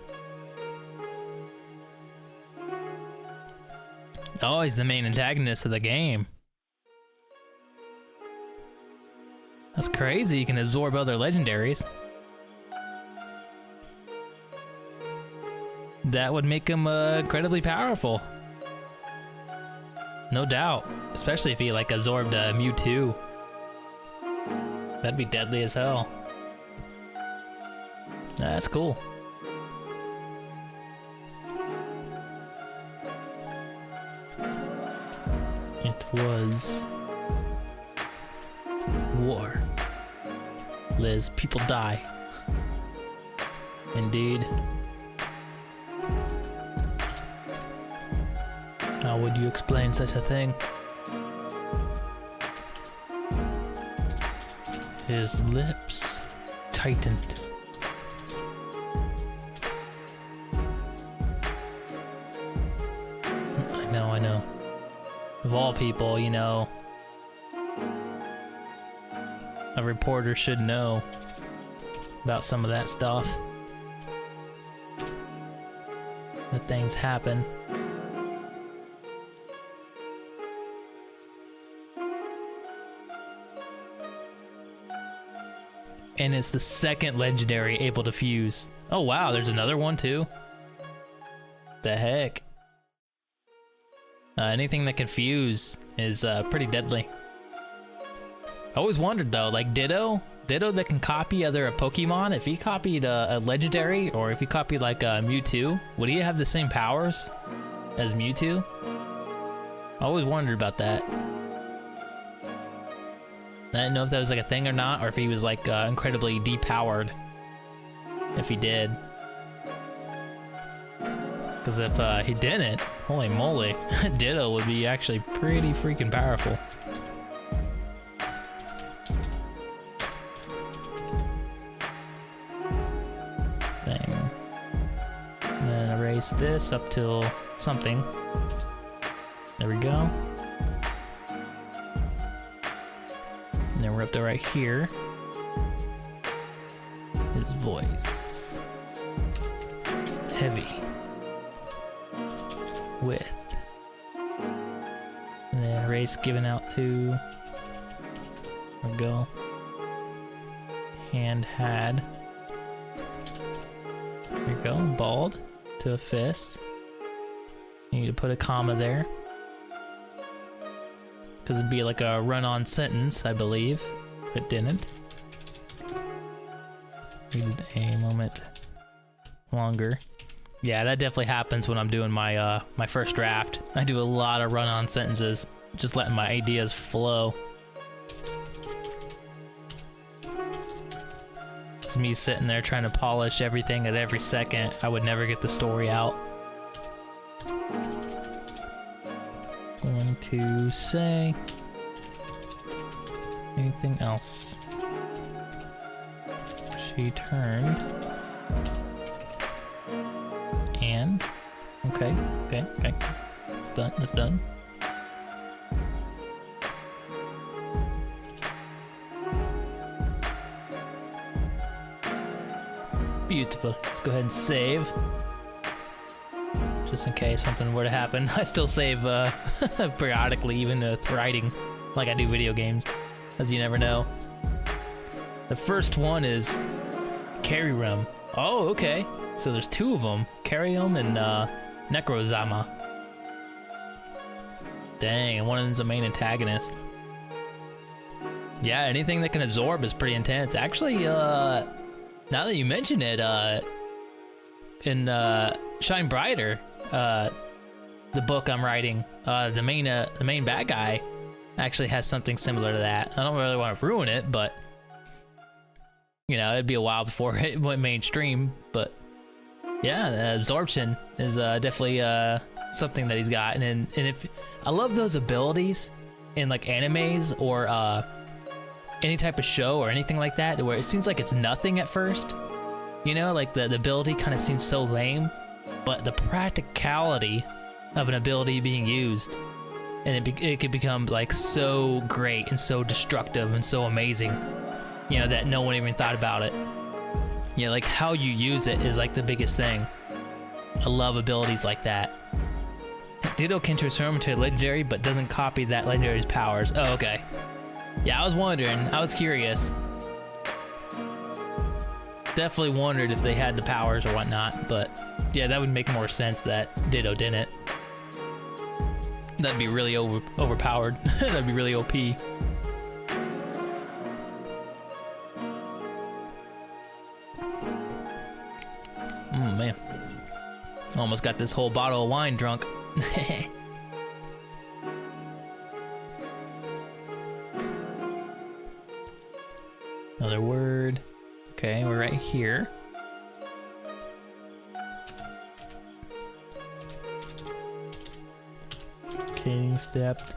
Oh, he's the main antagonist of the game. That's crazy, you can absorb other legendaries. That would make him incredibly powerful. No doubt. Especially if he like absorbed Mewtwo. That'd be deadly as hell. That's cool. It was war. Liz, people die. Indeed. How would you explain such a thing? His lips tightened. I know. Of all people, you know, a reporter should know about some of that stuff. That things happen. And it's the second legendary able to fuse. Oh wow, there's another one too? The heck? Anything that can fuse is pretty deadly. I always wondered though, like Ditto that can copy either a Pokemon, if he copied a legendary, or if he copied like a Mewtwo, would he have the same powers as Mewtwo? I always wondered about that. I didn't know if that was like a thing or not, or if he was like incredibly depowered. If he did. Because if he didn't, holy moly, Ditto would be actually pretty freaking powerful. Thing. And then erase this up till something. There we go. And then we're up to right here. His voice. Heavy. Width. And then erase given out to. There we go. Hand had. There we go. Bald to a fist. You need to put a comma there. Because it'd be like a run-on sentence, I believe. If it didn't. Needed a moment longer. Yeah, that definitely happens when I'm doing my my first draft. I do a lot of run-on sentences, just letting my ideas flow. It's me sitting there trying to polish everything at every second. I would never get the story out. Going to say anything else. She turned. And okay. It's done. It's done. Beautiful. Let's go ahead and save. Just in case something were to happen. I still save periodically, even with writing, like I do video games, as you never know. The first one is Carryrum. Oh, okay. So there's two of them, Carryum and Necrozama. Dang, and one of them's a main antagonist. Yeah, anything that can absorb is pretty intense. Actually, now that you mention it, in Shine Brighter, the book I'm writing, the main bad guy actually has something similar to that. I don't really want to ruin it, but you know, it'd be a while before it went mainstream. But yeah, the absorption is definitely something that he's got. And if I love those abilities in like animes or any type of show or anything like that, where it seems like it's nothing at first. You know, like the ability kind of seems so lame, but the practicality of an ability being used, and it could become like so great and so destructive and so amazing, you know, that no one even thought about it. You know, like how you use it is like the biggest thing. I love abilities like that. Ditto can transform into a legendary, but doesn't copy that legendary's powers. Oh, okay. Yeah, I was wondering. I was curious. Definitely wondered if they had the powers or whatnot, but yeah, that would make more sense that Ditto didn't. That'd be really overpowered. That'd be really OP. Man. Almost got this whole bottle of wine drunk. Another word. Okay, we're right here. Okay, stepped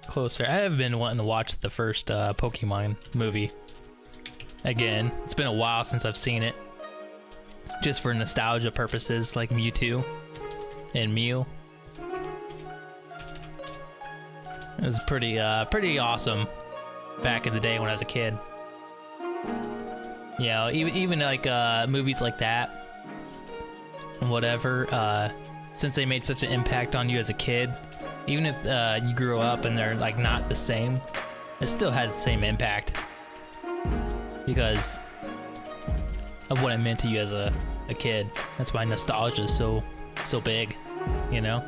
closer. I have been wanting to watch the first Pokemon movie again. It's been a while since I've seen it. Just for nostalgia purposes, like Mewtwo and Mew. It was pretty awesome back in the day when I was a kid. You know, even like movies like that and whatever, since they made such an impact on you as a kid, even if you grew up and they're like not the same, it still has the same impact because of what it meant to you as a kid. That's why nostalgia is so big, you know?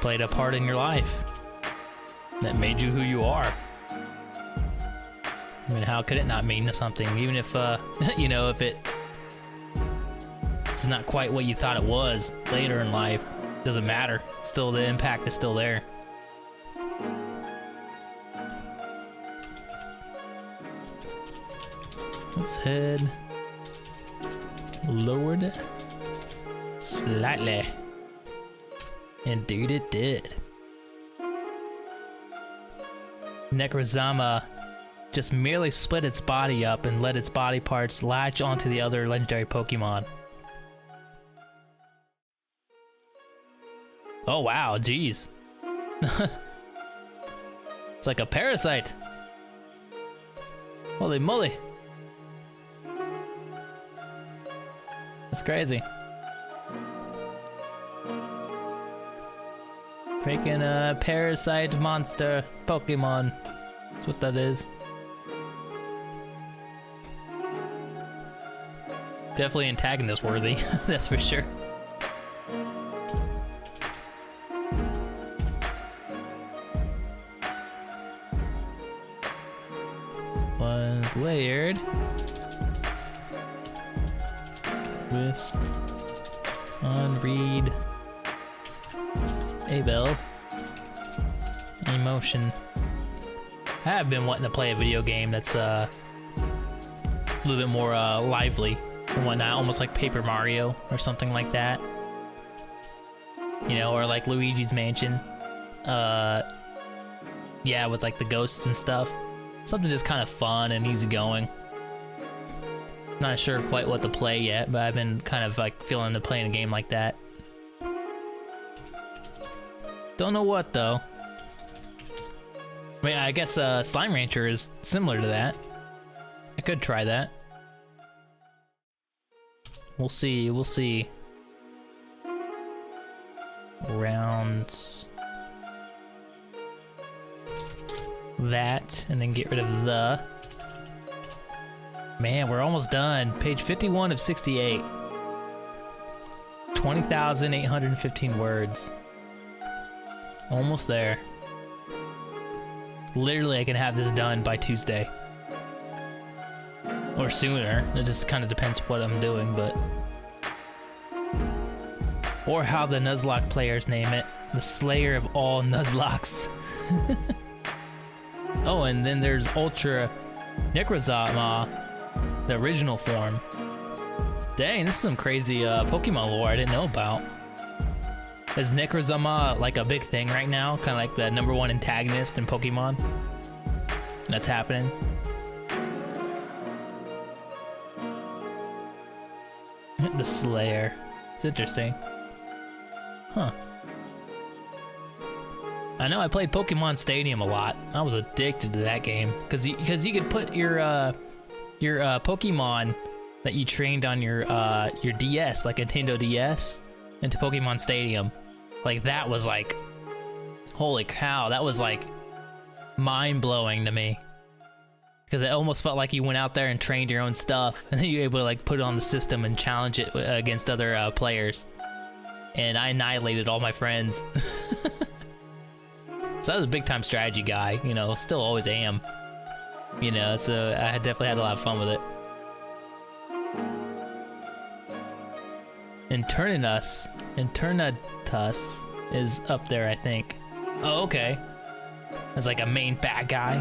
Played a part in your life that made you who you are. I mean, how could it not mean something? Even if, you know, if it's not quite what you thought it was later in life, doesn't matter. Still, the impact is still there. Let's head lowered slightly. Indeed it did. Necrozama just merely split its body up and let its body parts latch onto the other legendary Pokemon. Oh wow, jeez. It's like a parasite. Holy moly. That's crazy. Freaking a parasite monster Pokemon. That's what that is. Definitely antagonist worthy, that's for sure. Was layered with unread Abel emotion. I have been wanting to play a video game that's a little bit more lively and whatnot, almost like Paper Mario or something like that. You know, or like Luigi's Mansion. Yeah, with like the ghosts and stuff. Something just kind of fun and easygoing. Not sure quite what to play yet, but I've been kind of like feeling to playing a game like that. Don't know what though. I mean, I guess Slime Rancher is similar to that. I could try that. We'll see, we'll see. Round that, and then get rid of the. Man, we're almost done. Page 51 of 68. 20,815 words. Almost there. Literally, I can have this done by Tuesday. Or sooner. It just kind of depends what I'm doing, but... Or how the Nuzlocke players name it. The Slayer of all Nuzlockes. Oh, and then there's Ultra Necrozama, the original form. Dang, this is some crazy Pokemon lore I didn't know about. Is Necrozama like a big thing right now? Kind of like the #1 antagonist in Pokemon? That's happening. The Slayer. It's interesting. Huh. I know I played Pokemon Stadium a lot. I was addicted to that game. Because you could put your Pokemon that you trained on your DS, like Nintendo DS, into Pokemon Stadium. Like that was like, holy cow, that was like mind-blowing to me. Because it almost felt like you went out there and trained your own stuff, and then you were able to like put it on the system and challenge it against other players. And I annihilated all my friends. So I was a big-time strategy guy, you know, still always am. You know, so I definitely had a lot of fun with it. Eternatus is up there, I think. Oh, okay. As like a main bad guy.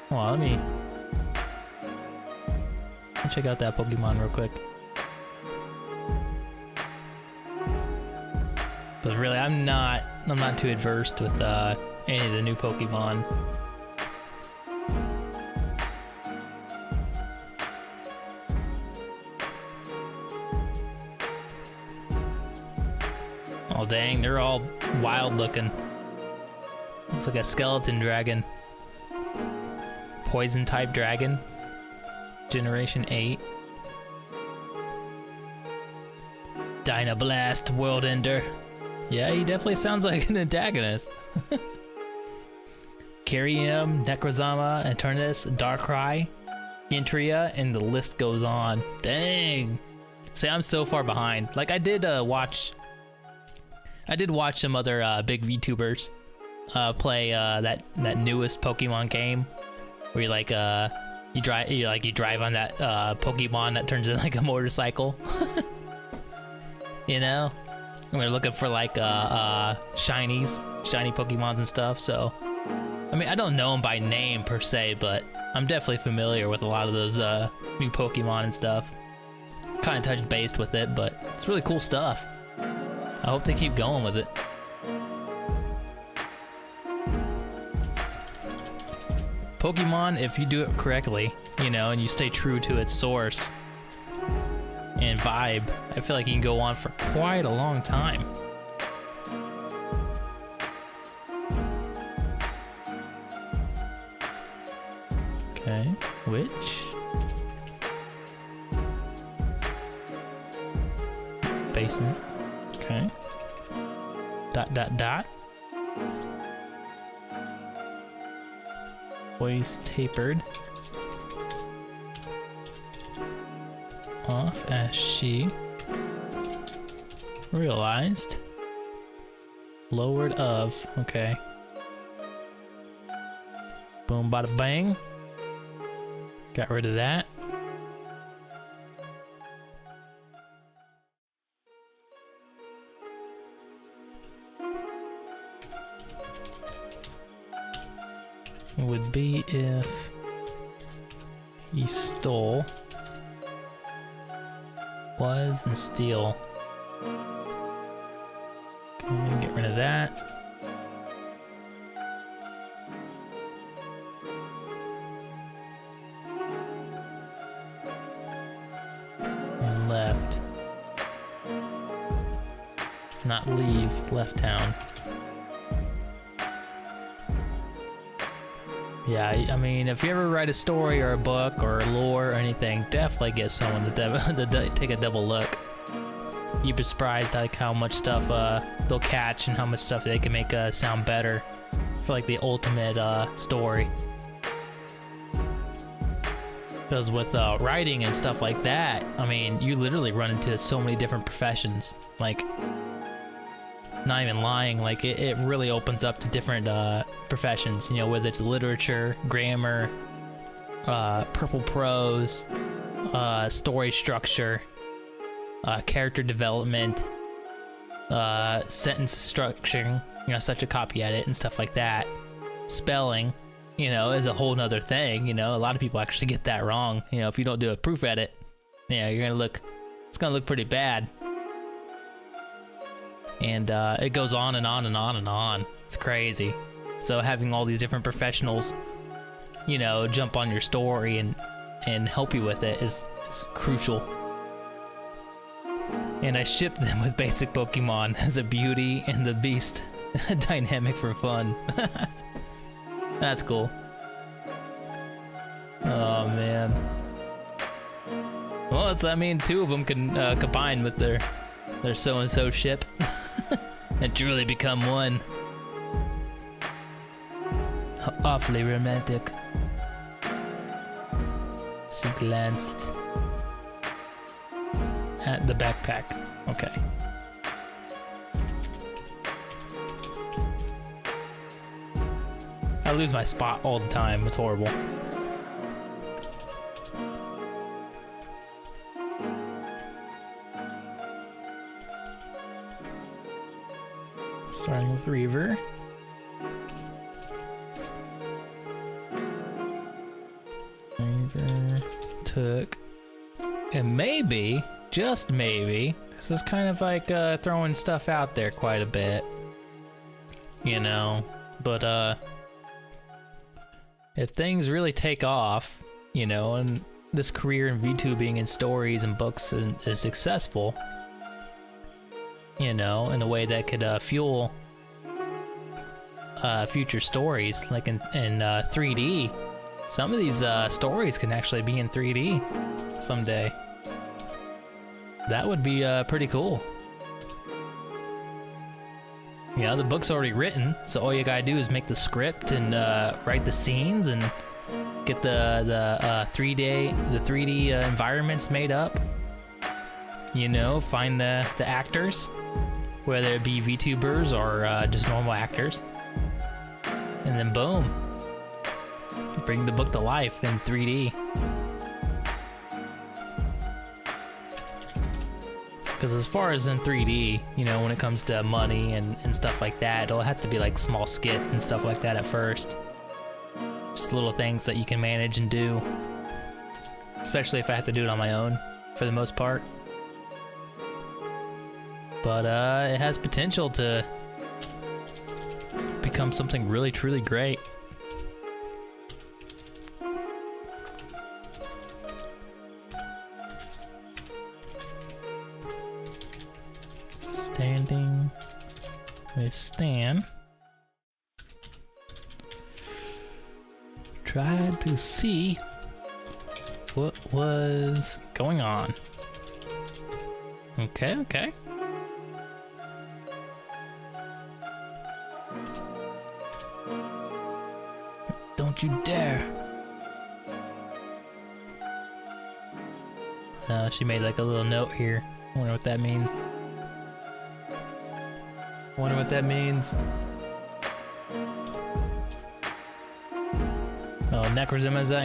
Hold on, let me check out that Pokemon real quick. Because really, I'm not too adverse with any of the new Pokemon. Oh dang, they're all wild looking. Looks like a skeleton dragon. Poison type dragon. Generation 8. Dynablast World Ender. Yeah, he definitely sounds like an antagonist. Kyurem, Necrozama, Eternatus, Darkrai, Intria, and the list goes on. Dang. See, I'm so far behind. Like I did watch some other big VTubers play that newest Pokemon game where you like you drive on that Pokemon that turns into like a motorcycle. You know? And they're looking for like shiny Pokemons and stuff, so I I mean, I don't know them by name per se, but I'm definitely familiar with a lot of those new Pokemon and stuff. Kind of touched base with it, but it's really cool stuff. I hope they keep going with it. Pokemon, if you do it correctly, you know, and you stay true to its source and vibe, I feel like you can go on for quite a long time. Okay, which? Basement. Okay. Dot dot dot. Voice tapered. Off as she realized. Lowered of. Okay. Boom bada bang. Got rid of that. Would be if he stole, was, and steal. Okay, get rid of that. And left. Not leave, left town. Yeah, I mean, if you ever write a story or a book or lore or anything, definitely get someone to take a double look. You'd be surprised like how much stuff they'll catch and how much stuff they can make sound better for like the ultimate story. Because with writing and stuff like that, I mean, you literally run into so many different professions. Like, not even lying, like it really opens up to different professions, you know, whether it's literature, grammar, purple prose, story structure, character development, sentence structuring, you know, such a copy edit and stuff like that. Spelling, you know, is a whole nother thing. You know, a lot of people actually get that wrong. You know, if you don't do a proof edit, yeah, it's gonna look pretty bad. And it goes on and on and on and on. It's crazy. So having all these different professionals, you know, jump on your story and help you with it is crucial. And I ship them with basic Pokemon as a Beauty and the Beast dynamic for fun. That's cool. Oh man. Well, I mean, two of them can combine with their so-and-so ship and truly become one. Awfully romantic. She glanced at the backpack. Okay. I lose my spot all the time. It's horrible. Starting with Reaver. Reaver took, and maybe, just maybe, this is kind of like throwing stuff out there quite a bit, you know, but if things really take off, you know, and this career in VTubing and stories and books is successful, you know, in a way that could fuel future stories, like in 3D. Some of these stories can actually be in 3D someday. That would be pretty cool. You know, the book's already written, so all you gotta do is make the script and write the scenes and get the 3D environments made up. You know, find the actors, whether it be VTubers or just normal actors, and then boom, bring the book to life in 3D. Because as far as in 3D, you know, when it comes to money and stuff like that, it'll have to be like small skits and stuff like that at first. Just little things that you can manage and do. Especially if I have to do it on my own, for the most part. But it has potential to become something really, truly great. Standing with Stan. Tried to see what was going on. Okay, okay. Don't you dare. She made like a little note here. I wonder what that means. Wonder what that means. Oh, Necrozemaza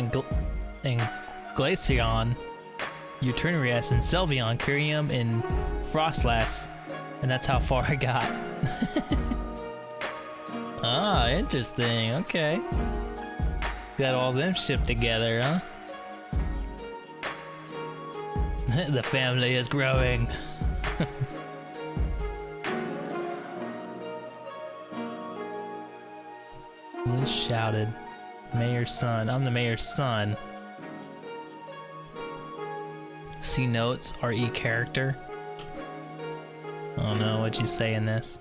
and Glaceon, Utrinarius, and Selvion, Kyrium, and Frostlass. And that's how far I got. Ah, interesting. Okay. Got all them shipped together, huh? The family is growing. Liz shouted, "Mayor's son. I'm the mayor's son." See notes, RE character. Oh no, what'd you say in this?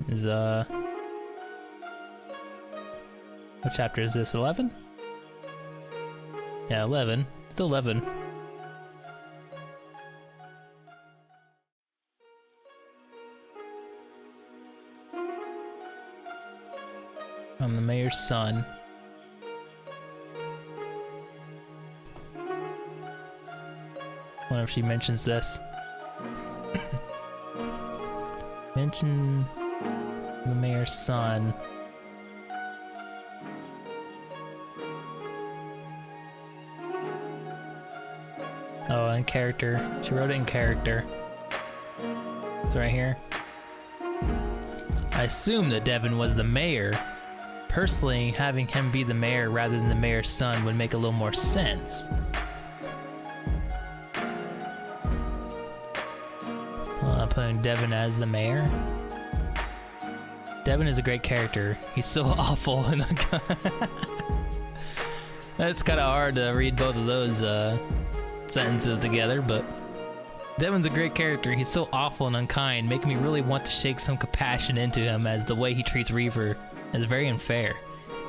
Is what chapter is this? 11? Yeah, 11. Still 11. I'm the mayor's son. Wonder if she mentions this. Mention the mayor's son. Oh, in character. She wrote it in character. It's right here. I assume that Devin was the mayor. Personally, having him be the mayor rather than the mayor's son would make a little more sense. I'm putting Devin as the mayor. Devin is a great character. He's so awful and it's kind of hard to read both of those sentences together, but Devin's a great character. He's so awful and unkind, making me really want to shake some compassion into him, as the way he treats Reaver is very unfair.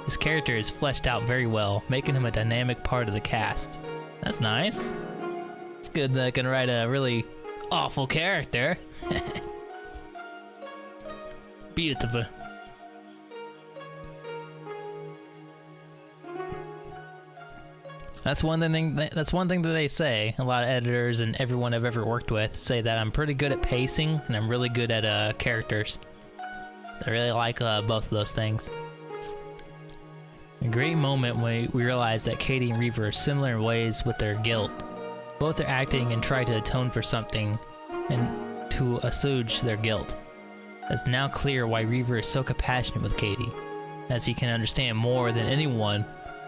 His character is fleshed out very well, making him a dynamic part of the cast. That's nice. It's good that I can write a really awful character. Beautiful. That's one thing that they say. A lot of editors and everyone I've ever worked with say that I'm pretty good at pacing and I'm really good at characters. I really like both of those things. A great moment when we realize that Katie and Reaver are similar in ways with their guilt. Both are acting and try to atone for something and to assuage their guilt. It's now clear why Reaver is so compassionate with Katie, as he can understand more than anyone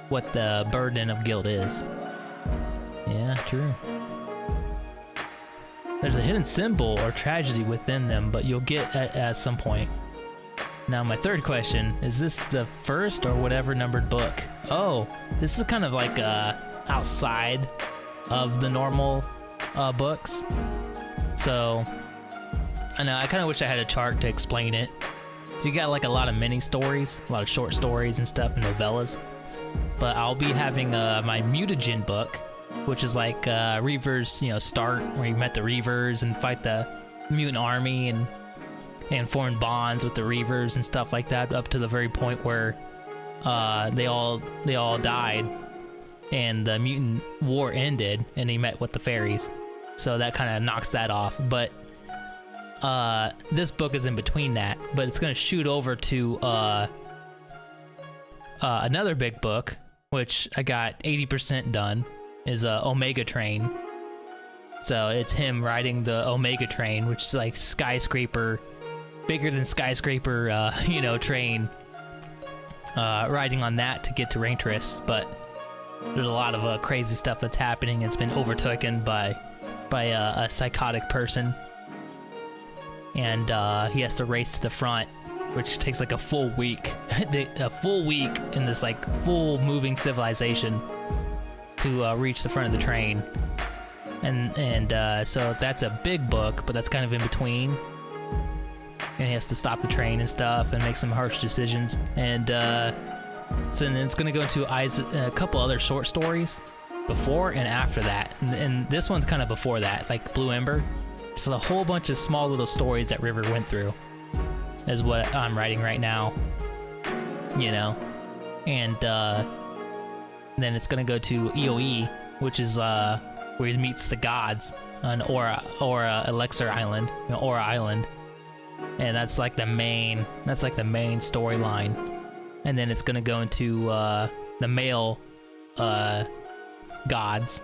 what the burden of guilt is. Yeah, true. There's a hidden symbol or tragedy within them, but you'll get at some point. Now my third question, is this the first or whatever numbered book? Oh, this is kind of like outside of the normal books. So, I know, I kind of wish I had a chart to explain it. So you got like a lot of mini stories, a lot of short stories and stuff, and novellas. But I'll be having my mutagen book, which is like Reaver's, start, where you met the Reavers and fight the mutant army and form bonds with the Reavers and stuff like that, up to the very point where they all died and the mutant war ended and he met with the fairies. So that kind of knocks that off. But this book is in between that, but it's going to shoot over to another big book, which I got 80% done, is Omega Train. So it's him riding the Omega Train, which is like skyscraper, bigger than skyscraper, train riding on that to get to Raintress, but there's a lot of crazy stuff that's happening. It's been overtaken by a psychotic person, and he has to race to the front, which takes like a full week, a full week in this like full moving civilization to reach the front of the train, and so that's a big book, but that's kind of in between. And he has to stop the train and stuff and make some harsh decisions. And so then it's going to go into a couple other short stories before and after that. And this one's kind of before that, like Blue Ember. Just a whole bunch of small little stories that River went through is what I'm writing right now. You know? And then it's going to go to EOE, which is where he meets the gods on Aura Elixir Island, Aura Island. And that's like the main storyline. And then it's gonna go into the male gods,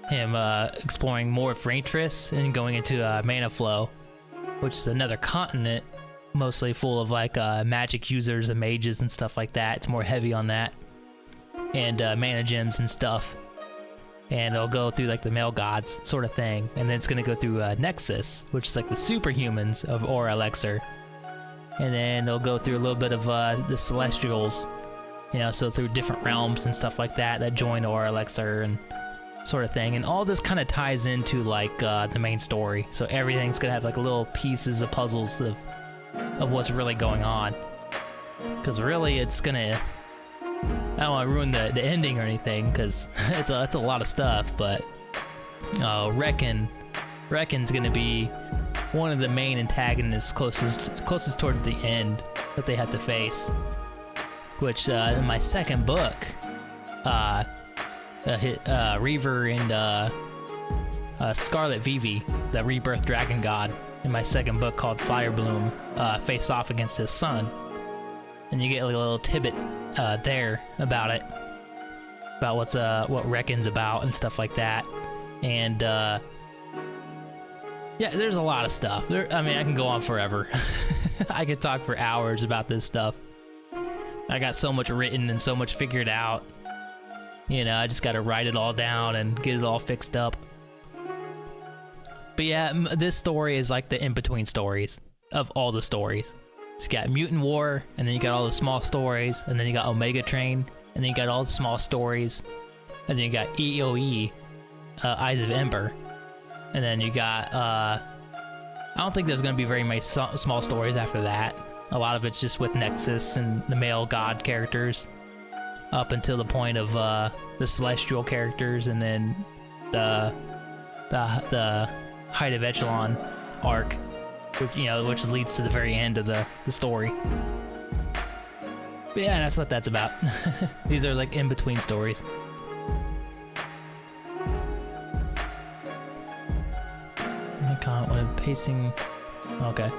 him exploring more of Raintress and going into Mana Flow, which is another continent mostly full of like magic users and mages and stuff like that. It's more heavy on that, and mana gems and stuff. And it'll go through like the male gods sort of thing, and then it's gonna go through Nexus, which is like the superhumans of Aura Elixir, and then it'll go through a little bit of the Celestials, you know, so through different realms and stuff like that join Aura Elixir and sort of thing. And all this kind of ties into like the main story, so everything's gonna have like little pieces of puzzles of what's really going on, because really it's gonna, I don't want to ruin the ending or anything, because it's a lot of stuff, but Reckon's gonna be one of the main antagonists closest towards the end that they have to face, which in my second book, Reaver and Scarlet Vivi, the rebirth dragon god, in my second book called Firebloom, face off against his son. And you get like a little tidbit there about it, about what Reckon's about and stuff like that. And yeah, there's a lot of stuff. I mean, I can go on forever. I could talk for hours about this stuff. I got so much written and so much figured out. You know, I just got to write it all down and get it all fixed up. But yeah, this story is like the in-between stories of all the stories. So you got Mutant War, and then you got all the small stories, and then you got Omega Train, and then you got all the small stories, and then you got EOE, Eyes of Ember, and then you got, I don't think there's going to be very many small stories after that. A lot of it's just with Nexus and the male god characters, up until the point of the Celestial characters, and then the Height of Echelon arc, which leads to the very end of the story. But yeah, that's what that's about. These are like in-between stories. I can't, when I'm pacing. Okay.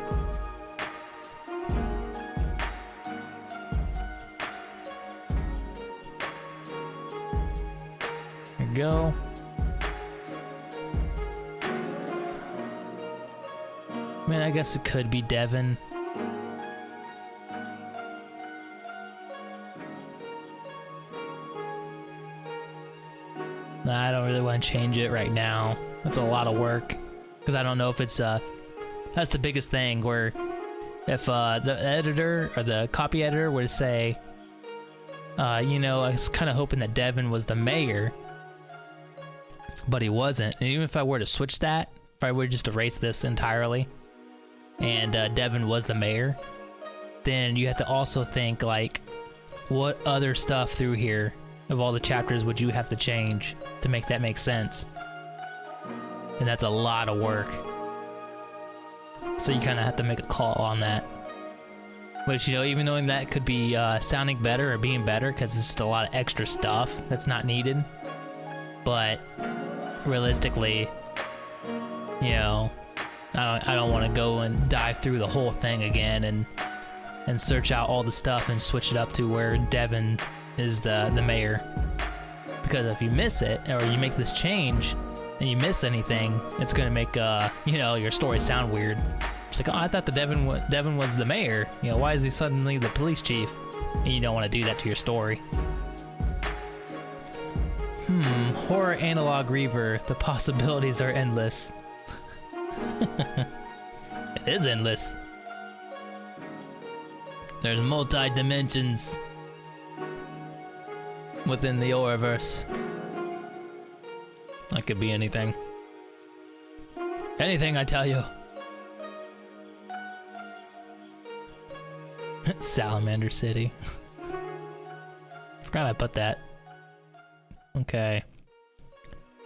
There we go. Man, I guess it could be Devin. Nah, I don't really want to change it right now. That's a lot of work. Because I don't know if it's, that's the biggest thing, where if the editor or the copy editor were to say, you know, I was kind of hoping that Devin was the mayor, but he wasn't. And even if I were to switch that, if I were to just erase this entirely, and Devin was the mayor, then you have to also think, like, what other stuff through here of all the chapters would you have to change to make that make sense? And that's a lot of work. So you kind of have to make a call on that. Which, you know, even knowing that could be sounding better or being better, because it's just a lot of extra stuff that's not needed. But realistically, you know, I don't want to go and dive through the whole thing again and search out all the stuff and switch it up to where Devin is the mayor. Because if you miss it, or you make this change and you miss anything, it's going to make you know, your story sound weird. It's like, oh, I thought the Devin was the mayor. You know, why is he suddenly the police chief? And you don't want to do that to your story. Horror analog Reaver. The possibilities are endless. It is endless. There's multi-dimensions within the Auraverse. That could be anything. Anything, I tell you. Salamander City. Forgot I put that. Okay.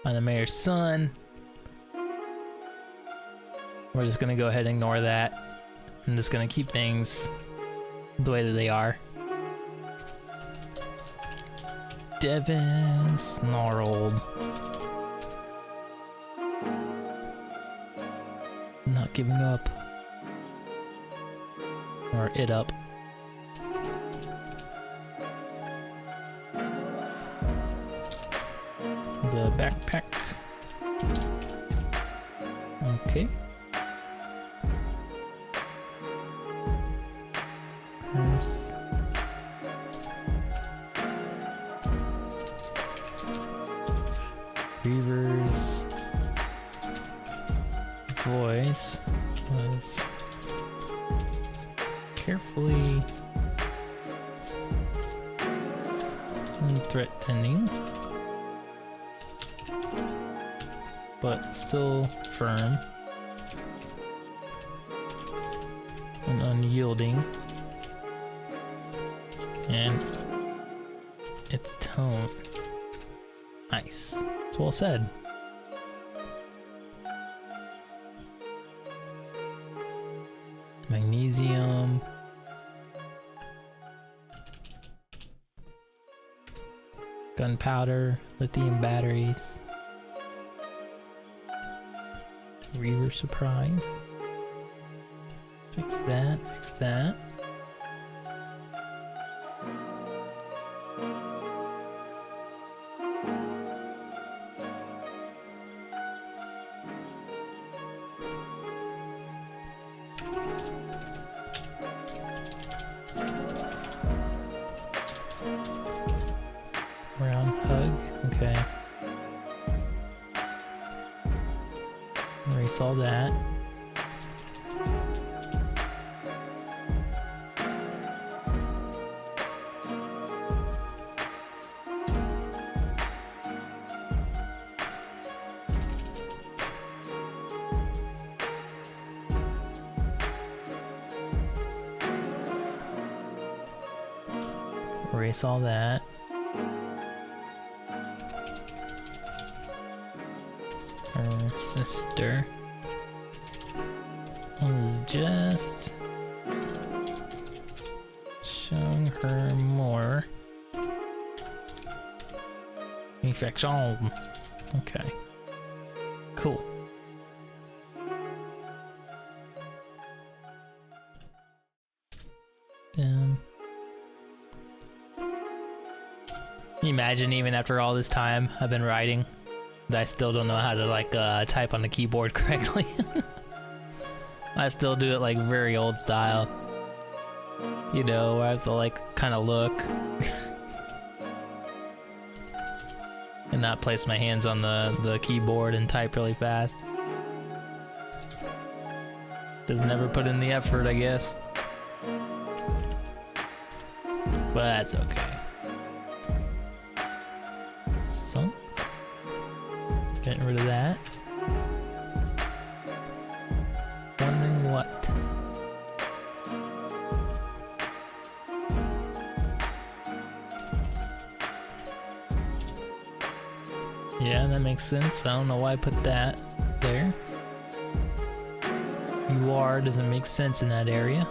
I'm the mayor's son. We're just gonna go ahead and ignore that. I'm just gonna keep things the way that they are. Devin snarled. Not giving up. Or it up. The backpack. Okay. Reaver's voice was carefully threatening, but still firm and unyielding, and its tone. Nice. It's well said. Magnesium. Gunpowder, lithium batteries. Reaver surprise. Fix that, fix that. Round hug, okay. Erase all that. Erase all that. Her sister was just showing her more affection. Okay, cool. Can you imagine, even after all this time I've been writing, that I still don't know how to like type on the keyboard correctly. I still do it like very old style. You know, where I have to like kind of look and not place my hands on the keyboard and type really fast. Just never put in the effort, I guess. But that's okay. Sunk. Getting rid of that. Wondering what? Yeah, that makes sense. I don't know why I put that there. You are doesn't make sense in that area.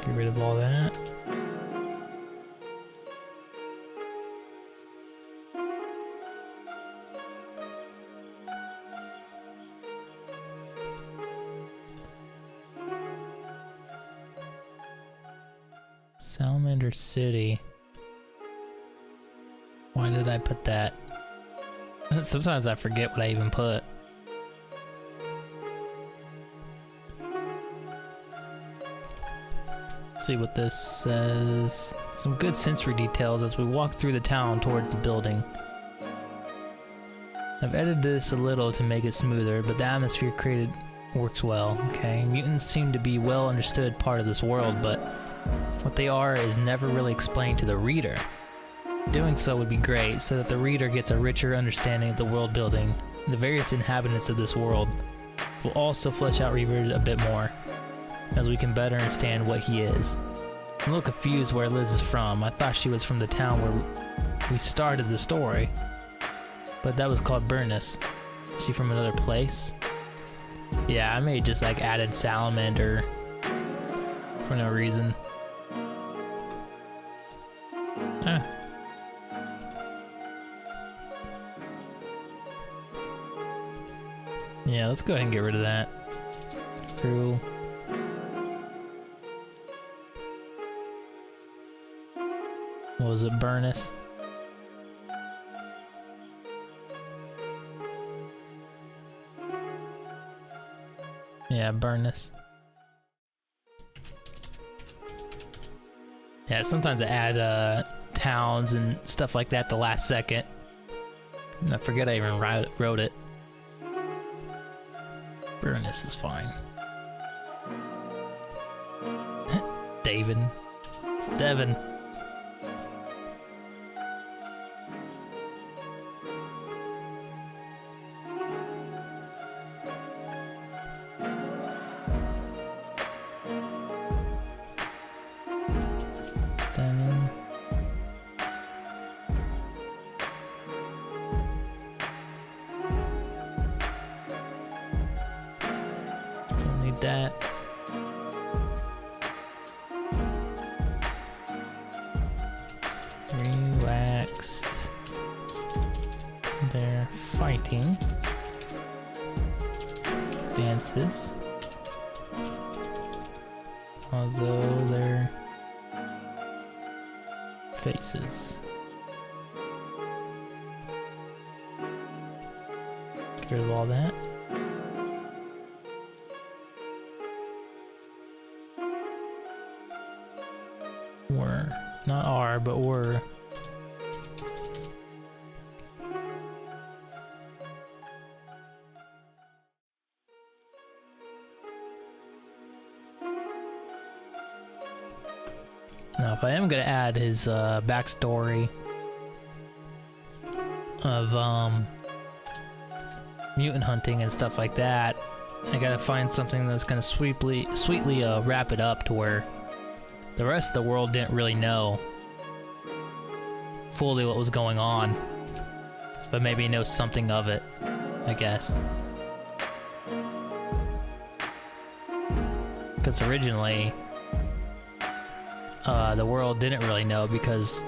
Get rid of all that. Salamander City. Why did I put that? Sometimes I forget what I even put. Let's see what this says. Some good sensory details as we walk through the town towards the building. I've edited this a little to make it smoother, but the atmosphere created works well. Okay, mutants seem to be well understood part of this world, but what they are is never really explained to the reader. Doing so would be great, so that the reader gets a richer understanding of the world building and the various inhabitants of this world. We'll also flesh out Reaver a bit more, as we can better understand what he is. I'm a little confused where Liz is from. I thought she was from the town where we started the story, but that was called Burness. Is she from another place? Yeah, I may just like added salamander for no reason. Ah. Yeah, let's go ahead and get rid of that. Crew. What was it, Burness? Yeah, Burness. Yeah, sometimes I add towns and stuff like that the last second. I forget I even wrote it. Burness is fine. David. It's Devin. That. Relaxed. They're fighting. Stances. Although their faces. Get rid of all that. Were. Not are, but were. Now, if I am gonna add his backstory of mutant hunting and stuff like that, I gotta find something that's gonna sweetly wrap it up to where the rest of the world didn't really know fully what was going on, but maybe know something of it, I guess. Because originally, the world didn't really know because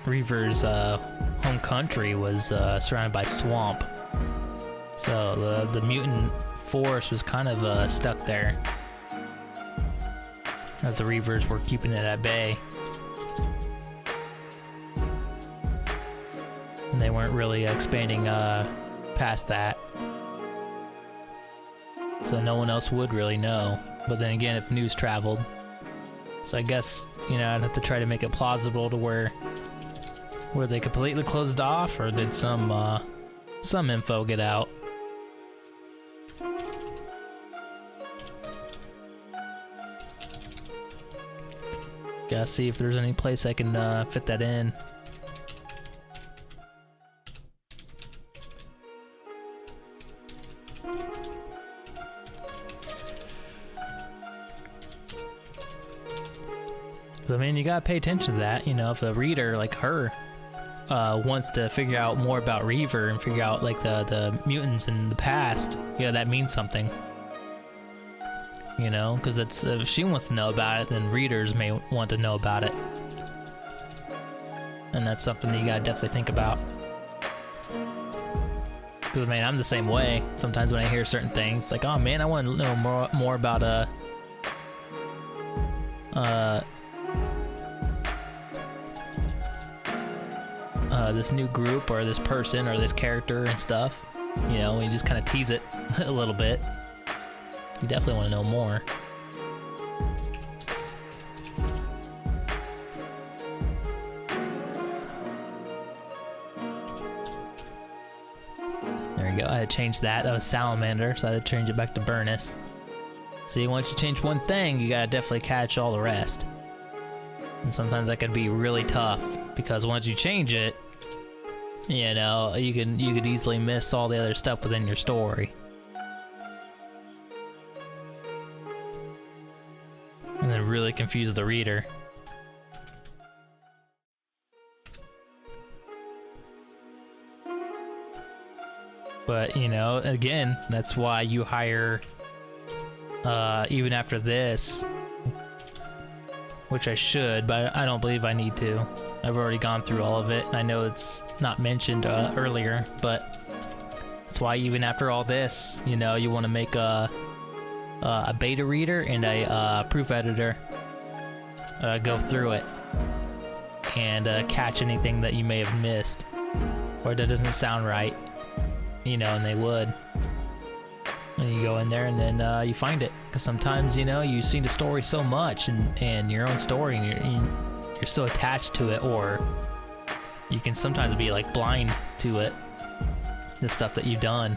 Reaver's home country was surrounded by swamp. So the mutant force was kind of stuck there, as the Reavers were keeping it at bay. And they weren't really expanding past that. So no one else would really know. But then again, if news traveled. So I guess, you know, I'd have to try to make it plausible to where they completely closed off, or did some info get out. Gotta see if there's any place I can fit that in. I mean, you gotta pay attention to that. You know, if a reader like her wants to figure out more about Reaver and figure out like the mutants in the past, you know, that means something. You know, because it's if she wants to know about it, then readers may want to know about it, and that's something that you gotta definitely think about. Because I mean, I'm the same way. Sometimes when I hear certain things, like, oh man, I want to know more about this new group or this person or this character and stuff, you know, and you just kind of tease it a little bit. You definitely want to know more. There you go. I had to change that. That was Salamander, so I had to change it back to Burnus. See, once you change one thing, you gotta definitely catch all the rest. And sometimes that can be really tough, because once you change it, you know, you could easily miss all the other stuff within your story. And then really confuse the reader. But, you know, again, that's why you hire, even after this, which I should, but I don't believe I need to. I've already gone through all of it, and I know it's not mentioned earlier, but that's why even after all this, you know, you want to make a beta reader and a proof editor go through it and catch anything that you may have missed or that doesn't sound right, you know, and they would. And you go in there and then you find it, because sometimes, you know, you've seen the story so much and your own story, and you're so attached to it, or you can sometimes be like blind to it, the stuff that you've done.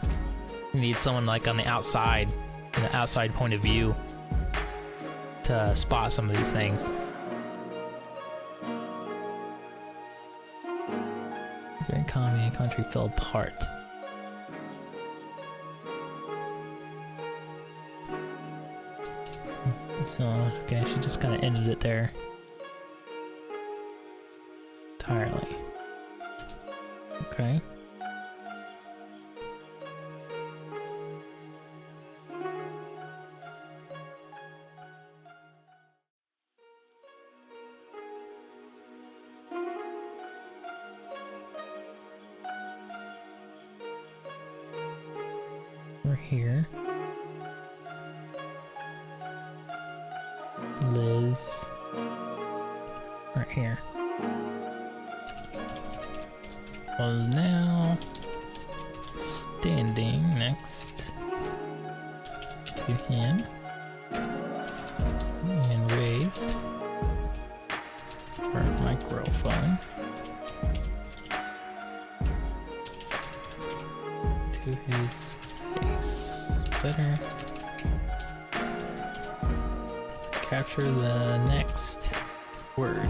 You need someone like on the outside, an outside point of view, to spot some of these things. The economy and country fell apart. So, okay, she just kind of ended it there. Entirely. Okay. We're here. Liz, right here. Was now standing next to him and raised her microphone to his face. Better capture the next word.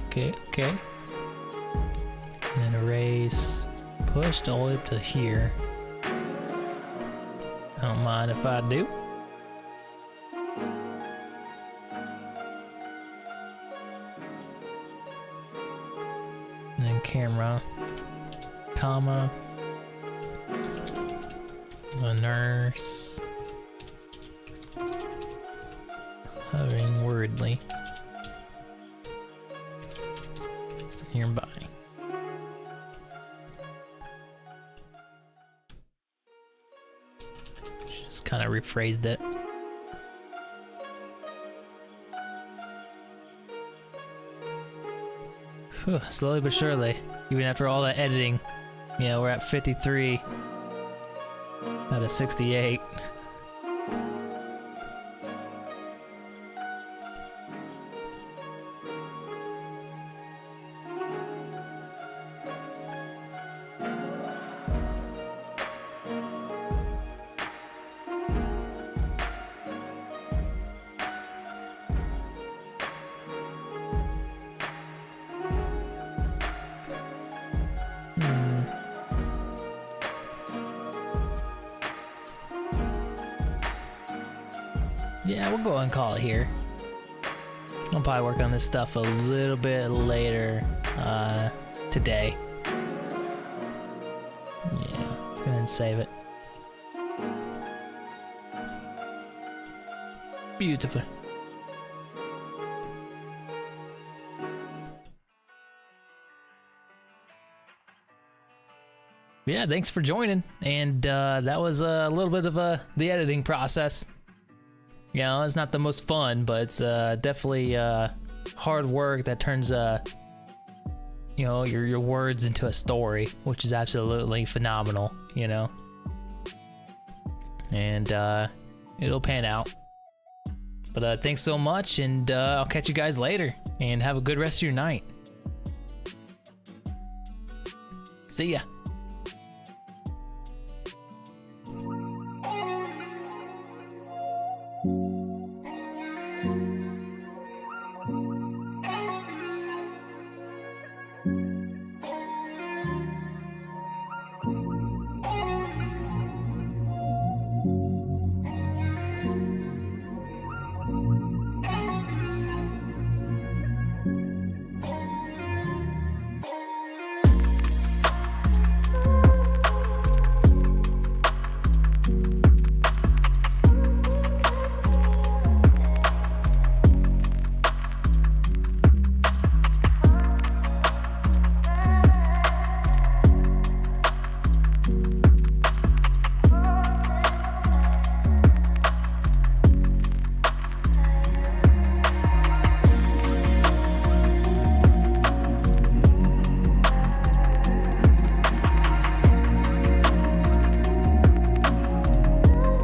Okay. And then erase, pushed all the way up to here. Don't mind if I do. And then camera, comma, the nurse, hovering wordly nearby. Just kind of rephrased it. Whew, slowly but surely, even after all that editing, you know, we're at 53 out of 68. Yeah, we'll go ahead and call it here. I'll probably work on this stuff a little bit later today. Yeah, let's go ahead and save it. Beautiful. Yeah, thanks for joining. And that was a little bit of the editing process. You know, it's not the most fun, but it's definitely hard work that turns you know, your words into a story, which is absolutely phenomenal, you know. And it'll pan out. But thanks so much, and I'll catch you guys later, and have a good rest of your night. See ya.